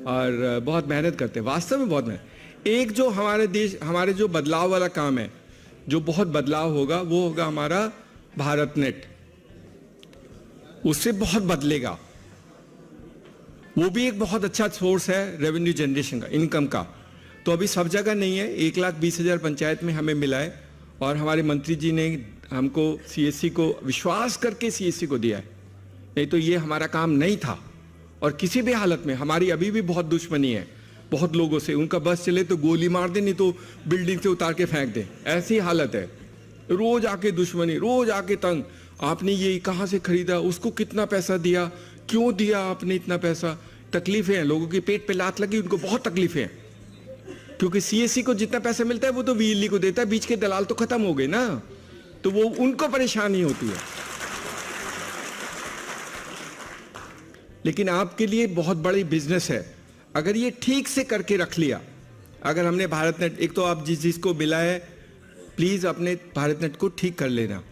और बहुत मेहनत करते हैं, वास्तव में बहुत मेहनत। एक जो हमारे जो बदलाव वाला काम है, जो बहुत बदलाव होगा, वो होगा हमारा भारत नेट, उससे बहुत बदलेगा। वो भी एक बहुत अच्छा सोर्स है रेवेन्यू जनरेशन का, इनकम का। तो अभी सब जगह नहीं है, 1,20,000 पंचायत में हमें मिला है, और हमारे मंत्री जी ने हमको सीएससी को विश्वास करके सीएससी को दिया है, नहीं तो ये हमारा काम नहीं था। और किसी भी हालत में हमारी अभी भी बहुत दुश्मनी है बहुत लोगों से, उनका बस चले तो गोली मार दे, नहीं तो बिल्डिंग से उतार के फेंक दे, ऐसी हालत है। रोज आके दुश्मनी, रोज आके तंग, आपने ये कहाँ से खरीदा, उसको कितना पैसा दिया, क्यों दिया आपने इतना पैसा। तकलीफें हैं, लोगों के पेट पे लात लगी, उनको बहुत तकलीफें हैं, क्योंकि सीएससी को जितना पैसा मिलता है वो तो वीएलई को देता है, बीच के दलाल तो खत्म हो गए ना, तो वो उनको परेशानी होती है। लेकिन आपके लिए बहुत बड़ी बिजनेस है, अगर ये ठीक से करके रख लिया। अगर हमने भारत नेट, एक तो आप जिसको मिला है, प्लीज अपने भारत नेट को ठीक कर लेना।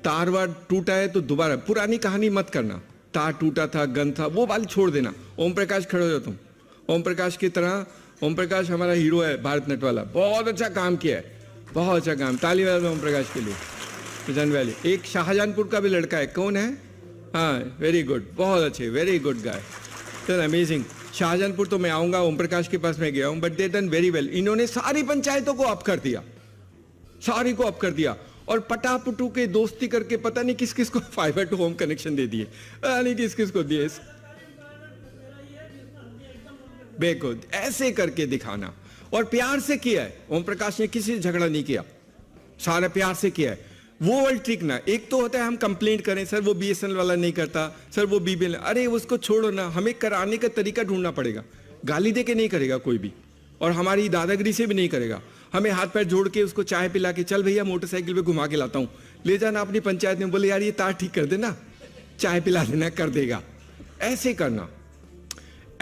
तार वार टूटा है तो दोबारा पुरानी कहानी मत करना, तार टूटा था, गन था, वो वाली छोड़ देना। ओम प्रकाश खड़े हो जाओ तुम, ओम प्रकाश की तरह। ओम प्रकाश हमारा हीरो है, भारत नेट वाला, बहुत अच्छा काम किया है, बहुत अच्छा काम, ताली वाले ओम प्रकाश के लिए। वैली एक शाहजहानपुर का भी लड़का है, कौन है, हाँ वेरी गुड, बहुत अच्छे, वेरी गुड गाय, तो अमेजिंग। शाहजहानपुर तो मैं आऊंगा, ओम प्रकाश के पास मैं गया हूं, but they done very well. इन्होंने सारी पंचायतों को अप कर दिया, सारी को अप कर दिया, और पटापटू के दोस्ती करके पता नहीं किस किस को फाइबर टू होम कनेक्शन दे दिए, पता नहीं किस किस को दिए। बेखुद ऐसे करके दिखाना, और प्यार से किया है। ओम प्रकाश ने किसी से झगड़ा नहीं किया, सारा प्यार से किया है। वो वाली ट्रिक ना, एक तो होता है हम कंप्लेंट करें, सर वो बीएसएनएल वाला नहीं करता, सर वो बीबीएल, अरे उसको छोड़ो ना, हमें कराने का तरीका ढूंढना पड़ेगा। गाली दे के नहीं करेगा कोई भी, और हमारी दादागिरी से भी नहीं करेगा। हमें हाथ पैर जोड़ के उसको चाय पिला के, चल भैया मोटरसाइकिल पे घुमा के लाता हूँ, ले जाना अपनी पंचायत में, बोले यार ये तार ठीक कर देना, चाय पिला देना, कर देगा। ऐसे करना,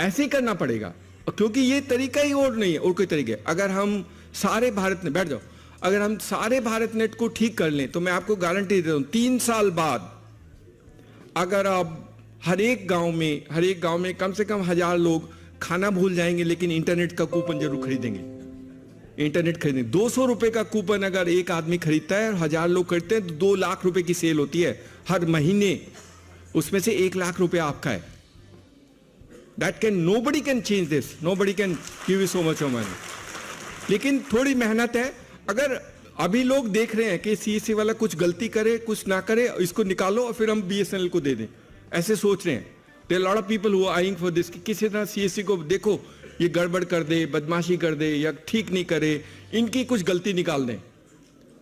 ऐसे करना पड़ेगा, क्योंकि ये तरीका ही और नहीं है, और कोई तरीका है। अगर हम सारे भारत में बैठ जाओ, अगर हम सारे भारत नेट को ठीक कर लें तो मैं आपको गारंटी देता हूं 3 साल बाद अगर आप हर एक गांव में कम से कम 1000 लोग खाना भूल जाएंगे लेकिन इंटरनेट का कूपन जरूर खरीदेंगे। इंटरनेट खरीदेंगे। 200 रुपए का कूपन अगर एक आदमी खरीदता है और 1000 लोग खरीदते हैं तो 2 लाख रुपए की सेल होती है हर महीने, उसमें से 1 लाख रुपए आपका है। nobody can change this, nobody can give you so much of money। लेकिन थोड़ी मेहनत है। अगर अभी लोग देख रहे हैं कि सीएससी वाला कुछ गलती करे, कुछ ना करे, इसको निकालो और फिर हम बीएसएनएल को दे दें, ऐसे सोच रहे हैं। There lot of people who are eyeing for this, कि किसी तरह सीएससी को देखो ये गड़बड़ कर दे, बदमाशी कर दे या ठीक नहीं करे, इनकी कुछ गलती निकाल दें।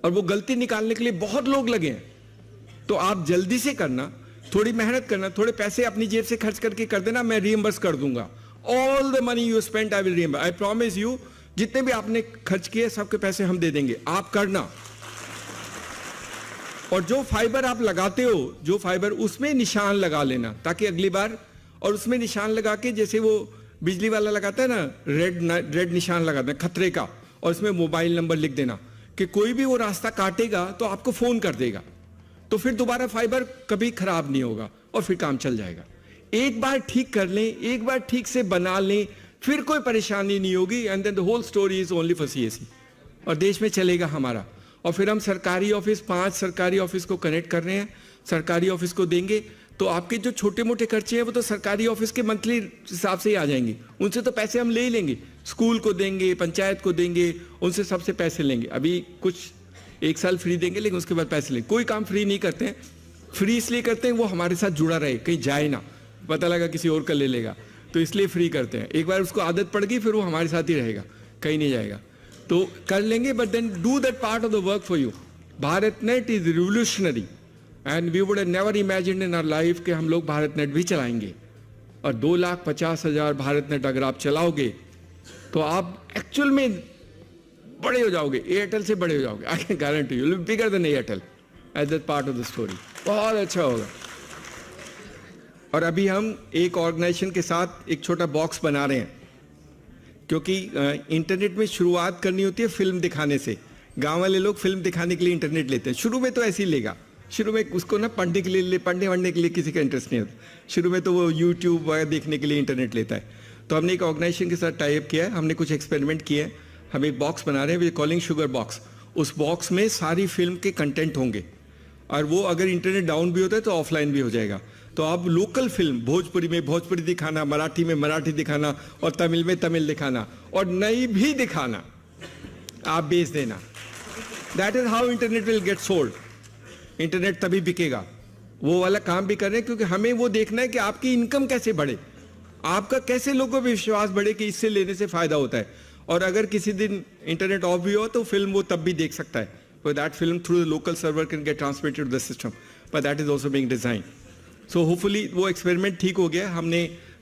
और वो गलती निकालने के लिए बहुत लोग लगे हैं। तो आप जल्दी से करना, थोड़ी मेहनत करना, थोड़े पैसे अपनी जेब से खर्च करके कर देना, मैं रिइंबर्स कर दूंगा। All the money you spent I will reimburse, I promise you. जितने भी आपने खर्च किए सबके पैसे हम दे देंगे, आप करना। और जो फाइबर आप लगाते हो, जो फाइबर, उसमें निशान लगा लेना ताकि अगली बार, और उसमें निशान लगा के जैसे वो बिजली वाला लगाता है ना, रेड निशान लगाता है खतरे का, और उसमें मोबाइल नंबर लिख देना कि कोई भी वो रास्ता काटेगा तो आपको फोन कर देगा, तो फिर दोबारा फाइबर कभी खराब नहीं होगा और फिर काम चल जाएगा। एक बार ठीक कर लें, एक बार ठीक से बना लें, फिर कोई परेशानी नहीं होगी। And then the whole story is only for CSC, और देश में चलेगा हमारा। और फिर हम सरकारी ऑफिस, 5 सरकारी ऑफिस को कनेक्ट कर रहे हैं, सरकारी ऑफिस को देंगे तो आपके जो छोटे मोटे खर्चे हैं वो तो सरकारी ऑफिस के मंथली हिसाब से ही आ जाएंगे, उनसे तो पैसे हम ले ही लेंगे। स्कूल को देंगे, पंचायत को देंगे, उनसे सबसे पैसे लेंगे। अभी कुछ 1 साल फ्री देंगे लेकिन उसके बाद पैसे लेंगे। कोई काम फ्री नहीं करते हैं, फ्री इसलिए करते हैं वो हमारे साथ जुड़ा रहे, कहीं जाए ना, पता लगा किसी और का ले लेगा, तो इसलिए फ्री करते हैं। एक बार उसको आदत पड़ गई फिर वो हमारे साथ ही रहेगा, कहीं नहीं जाएगा। तो कर लेंगे, but then do that part of the work for you. Bharat net is revolutionary and we would have never imagined in our life कि हम लोग भारत नेट भी चलाएंगे। और 2,50,000 भारत नेट अगर आप चलाओगे तो आप एक्चुअल में बड़े हो जाओगे, एयरटेल से बड़े हो जाओगे। I can guarantee you will be bigger than Airtel as that part of the story. बहुत अच्छा होगा। और अभी हम एक ऑर्गेनाइजेशन के साथ एक छोटा बॉक्स बना रहे हैं, क्योंकि इंटरनेट में शुरुआत करनी होती है फिल्म दिखाने से। गांव वाले लोग फिल्म दिखाने के लिए इंटरनेट लेते हैं, शुरू में तो ऐसे ही लेगा, शुरू में उसको ना पढ़ने के लिए, पढ़ने वढ़ने के लिए किसी का इंटरेस्ट नहीं होता। शुरू में तो वो यूट्यूब वगैरह देखने के लिए इंटरनेट लेता है। तो हमने एक ऑर्गेनाइजेशन के साथ टाई अप किया है, हमने कुछ एक्सपेरिमेंट किए हैं। हम एक बॉक्स बना रहे हैं, वी कॉलिंग शुगर बॉक्स। उस बॉक्स में सारी फिल्म के कंटेंट होंगे, और वो अगर इंटरनेट डाउन भी होता है तो ऑफलाइन भी हो जाएगा। तो आप लोकल फिल्म, भोजपुरी में भोजपुरी दिखाना, मराठी में मराठी दिखाना, और तमिल में तमिल दिखाना, और नई भी दिखाना, आप बेच देना। That is how internet will get sold. Internet तभी बिकेगा। वो वाला काम भी कर रहे हैं, क्योंकि हमें वो देखना है कि आपकी इनकम कैसे बढ़े, आपका कैसे लोगों पे विश्वास बढ़े कि इससे लेने से फायदा होता है। और अगर किसी दिन इंटरनेट ऑफ भी हो तो फिल्म वो तब भी देख सकता है, but that film through the local server can get transmitted to the system, but that is also being designed. So hopefully वो एक्सपेरिमेंट ठीक हो गया। हमने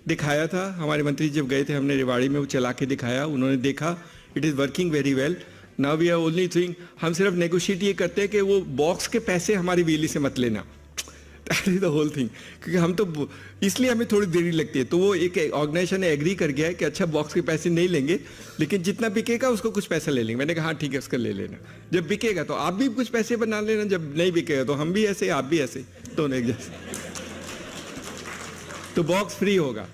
दिखाया था, हमारे मंत्री जब गए थे हमने रेवाड़ी में वो चला के दिखाया, उन्होंने देखा it is working very well. Now we are only thing, हम सिर्फ नेगोशिएट ये करते हैं कि वो बॉक्स के पैसे हमारी बिजली से मत लेना। That is the whole thing, क्योंकि हम तो इसलिए हमें थोड़ी देरी लगती है। तो वो एक ऑर्गेनाइजेशन ने एग्री कर गया है कि अच्छा बॉक्स के पैसे नहीं लेंगे, लेकिन जितना बिकेगा उसको कुछ पैसा ले लेंगे। मैंने कहा हाँ ठीक है, उसका ले लेना। जब बिकेगा तो आप भी कुछ पैसे बना लेना, जब नहीं बिकेगा तो हम भी ऐसे आप भी ऐसे, दोनों एक जैसे। तो बॉक्स फ्री होगा,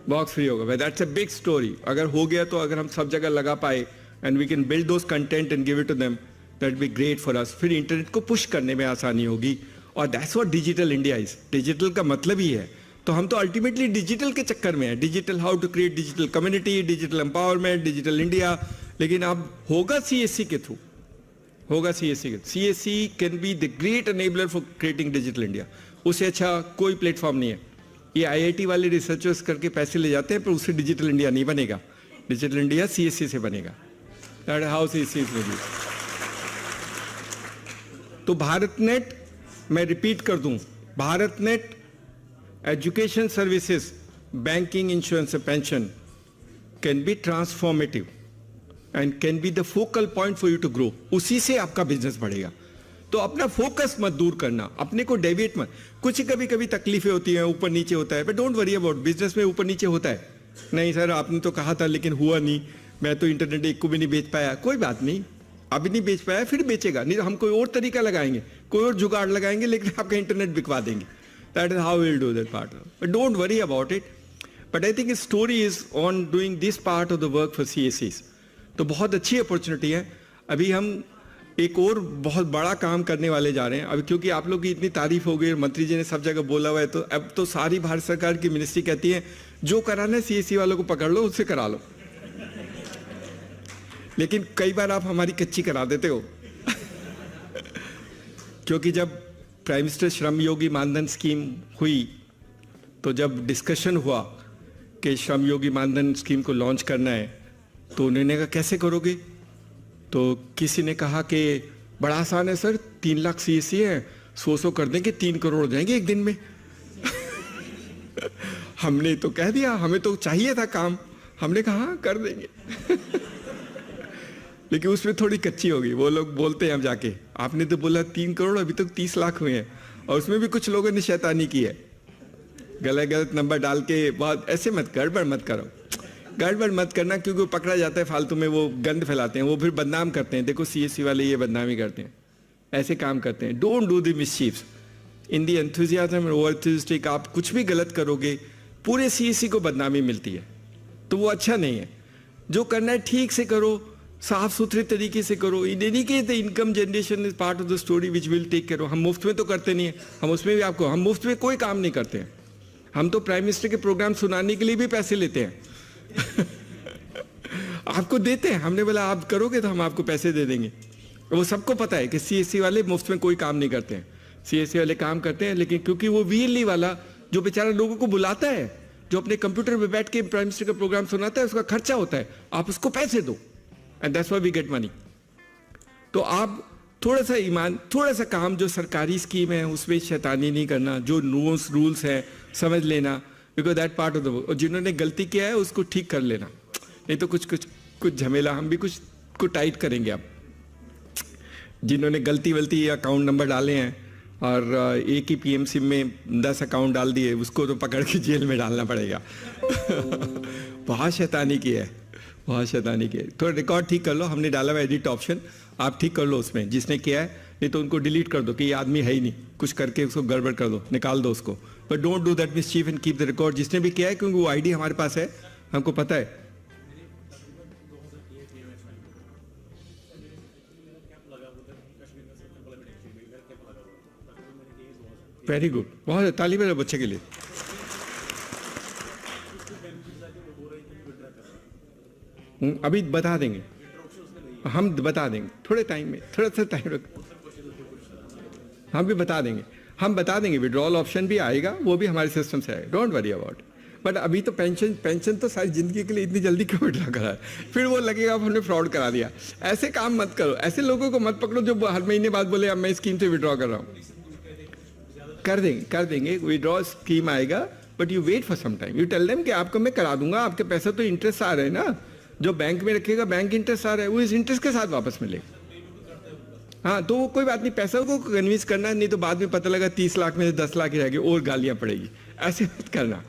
बॉक्स फ्री होगा। That's a big story. अगर हो गया तो अगर हम सब जगह लगा पाए and we can build those content and give it to them, that be great for us. फिर इंटरनेट को पुश करने में आसानी होगी। और that's what digital India is. Digital का मतलब ही है। तो हम तो अल्टीमेटली डिजिटल के चक्कर में है, digital how to create digital community, digital empowerment, digital India. लेकिन अब होगा सीएससी के थ्रू, होगा सीएससी के। CSC can be the great enabler for creating digital India. उससे अच्छा कोई प्लेटफॉर्म नहीं है। ये आईआईटी वाले रिसर्चर्स करके पैसे ले जाते हैं, पर उससे डिजिटल इंडिया नहीं बनेगा। डिजिटल इंडिया सीएससी से बनेगा। दैट हाउ सीएससी इज बनेगा। तो भारत नेट, मैं रिपीट कर दूं, Bharat net education services, banking, insurance, pension can be transformative and can be the focal point for you to grow. उसी से आपका बिजनेस बढ़ेगा। तो अपना फोकस मत दूर करना, अपने को डेविएट मत। कुछ कभी कभी तकलीफें होती हैं, ऊपर नीचे होता है, but don't worry about. Business में ऊपर नीचे होता है। नहीं सर आपने तो कहा था लेकिन हुआ नहीं, मैं तो इंटरनेट एक को भी नहीं बेच पाया। कोई बात नहीं, अभी नहीं बेच पाया, फिर बेचेगा। नहीं तो हम कोई और तरीका लगाएंगे, कोई और जुगाड़ लगाएंगे, लेकिन आपका इंटरनेट बिकवा देंगे। That is how will do that part, but don't worry about it. But I think story is on doing this part of the work for सीएससीज। तो बहुत अच्छी अपॉर्चुनिटी है। अभी हम एक और बहुत बड़ा काम करने वाले जा रहे हैं। अभी क्योंकि आप लोग की इतनी तारीफ हो गई, मंत्री जी ने सब जगह बोला हुआ है, तो अब तो सारी भारत सरकार की मिनिस्ट्री कहती है जो कराना है सीएससी वालों को पकड़ लो, उससे करा लो। लेकिन कई बार आप हमारी कच्ची करा देते हो। क्योंकि जब prime minister Shram Yogi Maandhan scheme हुई, तो जब डिस्कशन हुआ कि श्रम योगी मानधन स्कीम को लॉन्च करना है, तो उन्होंने कहा कैसे करोगे? तो किसी ने कहा कि बड़ा आसान है सर, 3 लाख सीएससी है, 100 कर देंगे, 3 करोड़ हो जाएंगे एक दिन में। हमने तो कह दिया, हमें तो चाहिए था काम, हमने कहा हाँ कर देंगे। लेकिन उसमें थोड़ी कच्ची होगी। वो लोग बोलते हैं अब जाके, आपने तो बोला 3 करोड़, अभी तक 30 लाख हुए हैं। और उसमें भी कुछ लोगों ने शैतानी की है, गलत गलत नंबर डाल के। बहुत ऐसे मत, गड़बड़ मत करो, गड़बड़ मत करना, क्योंकि वो पकड़ा जाता है फालतू में, वो गंद फैलाते हैं, वो फिर बदनाम करते हैं। देखो सीएससी वाले ये बदनामी करते हैं, ऐसे काम करते हैं। डोंट डू द मिसचीव्स इन द एंथुसियाज्म और एंथुसियास्टिक। आप कुछ भी गलत करोगे, पूरे सीएससी को बदनामी मिलती है, तो वो अच्छा नहीं है। जो करना है ठीक से करो, साफ सुथरे तरीके से करो। In any case the income generation is part of the story which will take care. हम मुफ्त में तो करते नहीं है, हम उसमें भी आपको, हम मुफ्त में कोई काम नहीं करते हैं। हम तो प्राइम मिनिस्टर के प्रोग्राम सुनाने के लिए भी पैसे लेते हैं। आपको देते हैं, हमने बोला आप करोगे तो हम आपको पैसे दे देंगे। वो सबको पता है कि सीएससी वाले मुफ्त में कोई काम नहीं करते हैं। सीएससी वाले काम करते हैं, लेकिन क्योंकि वो वीएलई वाला जो बेचारा लोगों को बुलाता है, जो अपने कंप्यूटर पे बैठ के प्राइम मिनिस्टर का प्रोग्राम सुनाता है, उसका खर्चा होता है, आप उसको पैसे दो, and that's why we get money. तो आप थोड़ा सा ईमान, थोड़ा सा काम, जो सरकारी स्कीम है उसमें शैतानी नहीं करना, जो रूल्स है समझ लेना, because that part of the work. और जिन्होंने गलती किया है उसको ठीक कर लेना, नहीं तो कुछ झमेला, हम भी कुछ टाइट करेंगे। आप जिन्होंने गलती अकाउंट नंबर डाले हैं और एक ही पीएमसी में 10 अकाउंट डाल दिए, उसको तो पकड़ के जेल में डालना पड़ेगा। बहुत शैतानी की है, बहुत शैतानी की है। थोड़ा रिकॉर्ड ठीक कर लो, हमने डाला हुआ एडिट ऑप्शन, आप ठीक कर लो उसमें जिसने किया है, नहीं तो उनको डिलीट कर दो कि ये आदमी है ही नहीं, कुछ करके उसको गड़बड़ कर दो, निकाल दो उसको। But don't do that mischief and keep the record जिसने भी किया है, क्योंकि वो आईडी हमारे पास है, हमको पता है। वेरी गुड, बहुत ताली बजाओ बच्चे के लिए। अभी बता देंगे, हम बता देंगे थोड़े टाइम में, थोड़ा सा टाइम रख, हम भी बता देंगे। विड्रॉल ऑप्शन भी आएगा, वो भी हमारे सिस्टम से आएगा, डोंट वरी अबाउट। बट अभी तो पेंशन तो सारी जिंदगी के लिए इतनी जल्दी क्यों विड्रॉ करा है? फिर वो लगेगा हमने फ्रॉड करा दिया। ऐसे काम मत करो, ऐसे लोगों को मत पकड़ो जो हर महीने बाद बोले अब मैं स्कीम से विड्रॉ कर रहा हूँ। कर देंगे विड्रॉ स्कीम आएगा, but you wait for some time. You tell them कि आपको मैं करा दूंगा, आपके पैसा तो इंटरेस्ट आ रहे हैं ना, जो बैंक में रखेगा बैंक इंटरेस्ट आ रहा है, वो इस इंटरेस्ट के साथ वापस मिलेगा। हाँ, तो कोई बात नहीं, पैसा को कन्विंस करना, नहीं तो बाद में पता लगा 30 लाख में से 10 लाख ही रह गए और गालियां पड़ेगी। ऐसे मत करना।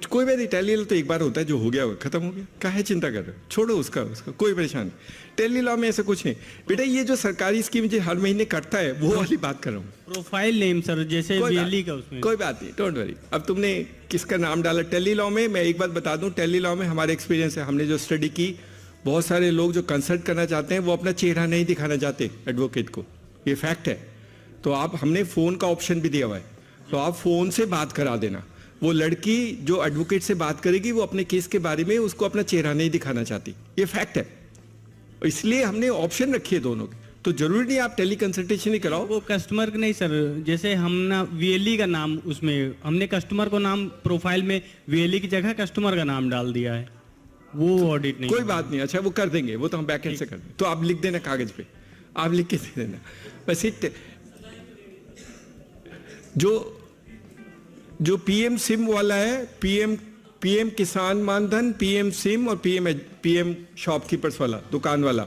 कोई बात नहीं, टेली लॉ तो एक बार होता है, जो हो गया खत्म हो गया, काहे चिंता कर रहे हो, छोड़ो उसका कोई परेशान नहीं। टेली लॉ में ऐसा कुछ नहीं बेटा, ये जो सरकारी स्कीम जो हर महीने कटता है वो वाली बात कर रहा हूँ। प्रोफाइल नेम सर, जैसे वीएलई का, उसमें कोई बात नहीं, डोंट वरी। अब तुमने किसका नाम डाला टेली लॉ में, मैं एक बात बता दूं, टेली लॉ में हमारे एक्सपीरियंस है, हमने जो स्टडी की, बहुत सारे लोग जो कंसल्ट करना चाहते हैं वो अपना चेहरा नहीं दिखाना चाहते एडवोकेट को, ये फैक्ट है। तो आप, हमने फ़ोन का ऑप्शन भी दिया हुआ है, तो आप फ़ोन से बात करा देना। वो लड़की जो एडवोकेट से बात करेगी वो अपने केस के बारे में उसको अपना चेहरा नहीं दिखाना चाहती, ये फैक्ट है। इसलिए हमने ऑप्शन रखी है दोनों की। तो जरूरी नहीं आप टेली कंसल्टेशन ही कराओ। वो कस्टमर नहीं सर, जैसे हम ना वीएलई का नाम उसमें हमने कस्टमर को नाम प्रोफाइल में वीएलई की जगह कस्टमर का नाम डाल दिया है, वो ऑडिट नहीं। कोई बात नहीं, अच्छा वो कर देंगे, वो तो हम बैकएंड से कर देंगे। तो आप लिख देना कागज पे, आप लिख के दे देना बस। जो पीएम सिम वाला है, पीएम किसान मानधन, पीएम सिम और पीएम शॉपकीपर्स वाला, दुकान वाला,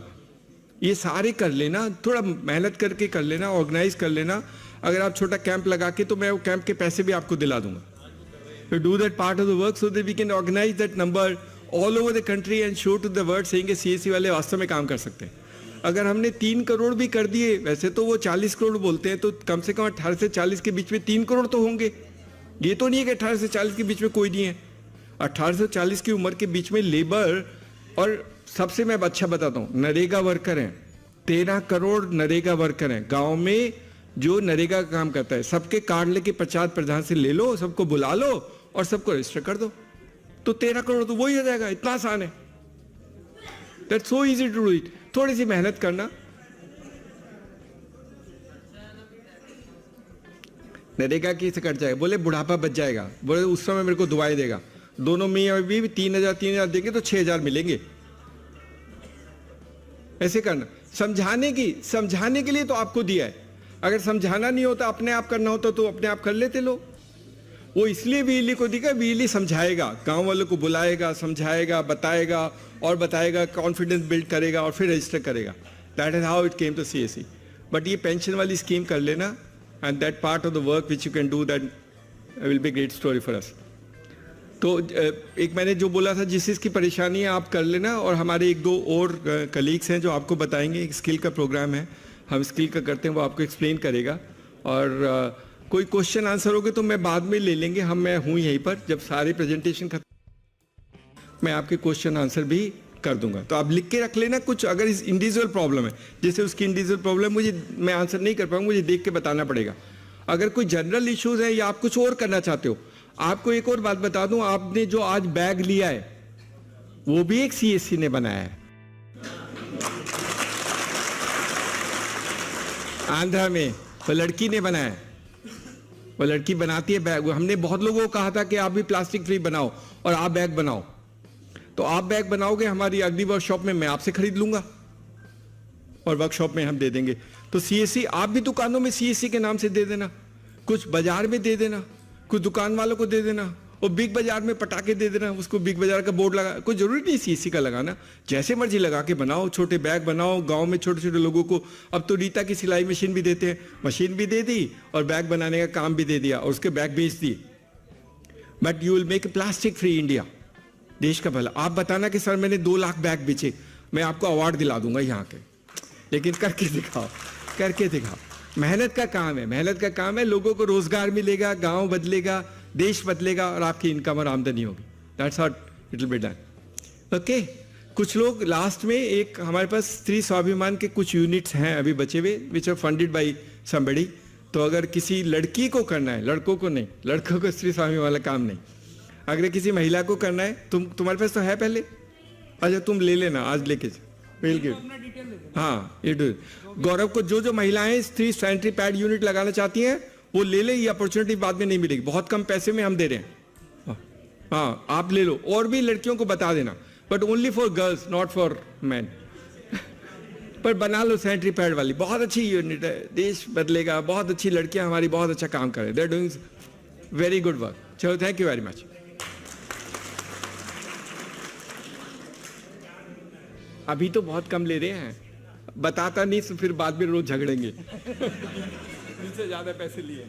ये सारे कर लेना, थोड़ा मेहनत करके कर लेना, ऑर्गेनाइज कर लेना। अगर आप छोटा कैंप लगा के, तो मैं वो कैंप के पैसे भी आपको दिला दूंगा। Do that part of the work so that we can organise that number all over the country and show to the world saying कि सीएससी वाले वास्तव में काम कर सकते हैं। अगर हमने 3 करोड़ भी कर दिए, वैसे तो वो 40 करोड़ बोलते हैं, तो कम से कम 18 से 40 के बीच में 3 करोड़ तो होंगे। ये तो नहीं है कि 18 से 40 के बीच में कोई नहीं है। 18 से 40 की उम्र के बीच में लेबर, और सबसे मैं अच्छा बताता हूँ, नरेगा वर्कर हैं, 13 करोड़ नरेगा वर्कर हैं गांव में जो नरेगा का काम करता है। सबके कार्ड लेके पंचायत प्रधान से ले लो, सबको बुला लो और सबको रजिस्टर कर दो, तो 13 करोड़ तो वही हो जाएगा। इतना आसान है, that's so easy to do it. थोड़ी सी मेहनत करना। नरेगा की से कट जाएगा, बोले बुढ़ापा बच जाएगा, बोले उस समय मेरे को दुआएं देगा, दोनों मियां भी 3,000 देंगे तो 6,000 मिलेंगे। ऐसे करना। समझाने के लिए तो आपको दिया है। अगर समझाना नहीं होता, अपने आप करना होता तो अपने आप कर लेते लोग। वो इसलिए वीएलई को दिखा, वीएलई समझाएगा, गांव वालों को बुलाएगा, समझाएगा, बताएगा और बताएगा, कॉन्फिडेंस बिल्ड करेगा और फिर रजिस्टर करेगा। That is how it came to CSC. But ये पेंशन वाली स्कीम कर लेना, and that part of the work which you can do, that will be great story for us. तो एक मैंने जो बोला था, जिस चीज़ की परेशानी है आप कर लेना, और हमारे 1-2 और कलीग्स हैं जो आपको बताएंगे। एक स्किल का प्रोग्राम है, हम स्किल का करते हैं, वो आपको एक्सप्लेन करेगा। और कोई क्वेश्चन आंसर होगे तो मैं बाद में ले लेंगे, मैं हूँ यहीं पर। जब सारे प्रेजेंटेशन खत्म, मैं आपके क्वेश्चन आंसर भी कर दूंगा। तो आप लिख के रख लेना कुछ। अगर इस इंडिविजुअल प्रॉब्लम है, जैसे उसकी इंडिविजुअल प्रॉब्लम मैं आंसर नहीं कर पाऊंगा, मुझे देख के बताना पड़ेगा। अगर कोई जनरल इश्यूज है या आप कुछ और करना चाहते हो, आपको एक और बात बता दूं, आपने जो आज बैग लिया है वो भी एक सीएससी ने बनाया है, आंध्रा में वो लड़की ने बनाया है। वो लड़की बनाती है बैग। हमने बहुत लोगों को कहा था कि आप भी प्लास्टिक फ्री बनाओ और आप बैग बनाओ, तो आप बैग बनाओगे, हमारी अगली वर्कशॉप में मैं आपसे खरीद लूंगा और वर्कशॉप में हम दे देंगे। तो सीएससी आप भी दुकानों में सीएससी के नाम से दे देना, कुछ बाजार में दे देना, कुछ दुकान वालों को दे देना, और बिग बाजार में पटाखे दे देना, उसको बिग बाजार का बोर्ड लगा। कोई जरूरी नहीं सीएससी का लगाना, जैसे मर्जी लगा के बनाओ, छोटे बैग बनाओ। गांव में छोटे छोटे लोगों को अब तो रीता की सिलाई मशीन भी देते हैं, मशीन भी दे दी और बैग बनाने का काम भी दे दिया और उसके बैग बेच दिए। But you will make plastic free India, देश का भला। आप बताना कि सर मैंने 2 लाख बैग बेचे, मैं आपको अवार्ड दिला दूंगा यहाँ के, लेकिन करके दिखाओ, करके दिखाओ। मेहनत का काम है, मेहनत का काम है। लोगों को रोजगार मिलेगा, गांव बदलेगा, देश बदलेगा और आपकी इनकम और आमदनी होगी। That's how it will be done. Okay, कुछ लोग लास्ट में, एक हमारे पास स्त्री स्वाभिमान के कुछ यूनिट्स हैं अभी बचे हुए, which are funded by somebody. तो अगर किसी लड़की को करना है, लड़कों को नहीं, लड़कों को स्त्री स्वाभिमान वाला काम नहीं, अगर किसी महिला को करना है, तुम्हारे पास तो है पहले, अच्छा तुम ले लेना, आज लेके हाँ ये गौरव को जो महिलाएं स्त्री सैनिटरी पैड यूनिट लगाना चाहती हैं वो ले ले, ये अपॉर्चुनिटी बाद में नहीं मिलेगी, बहुत कम पैसे में हम दे रहे हैं। हाँ आप ले लो, और भी लड़कियों को बता देना, but only for girls not for man. पर बना लो सैनिटरी पैड वाली, बहुत अच्छी यूनिट है, देश बदलेगा। बहुत अच्छी लड़कियां हमारी बहुत अच्छा काम कर रहे हैं, they are doing very good work. चलो थैंक यू वेरी मच। अभी तो बहुत कम ले रहे हैं, बताता नहीं तो फिर बाद में रोज झगड़ेंगे। इससे ज्यादा पैसे लिए।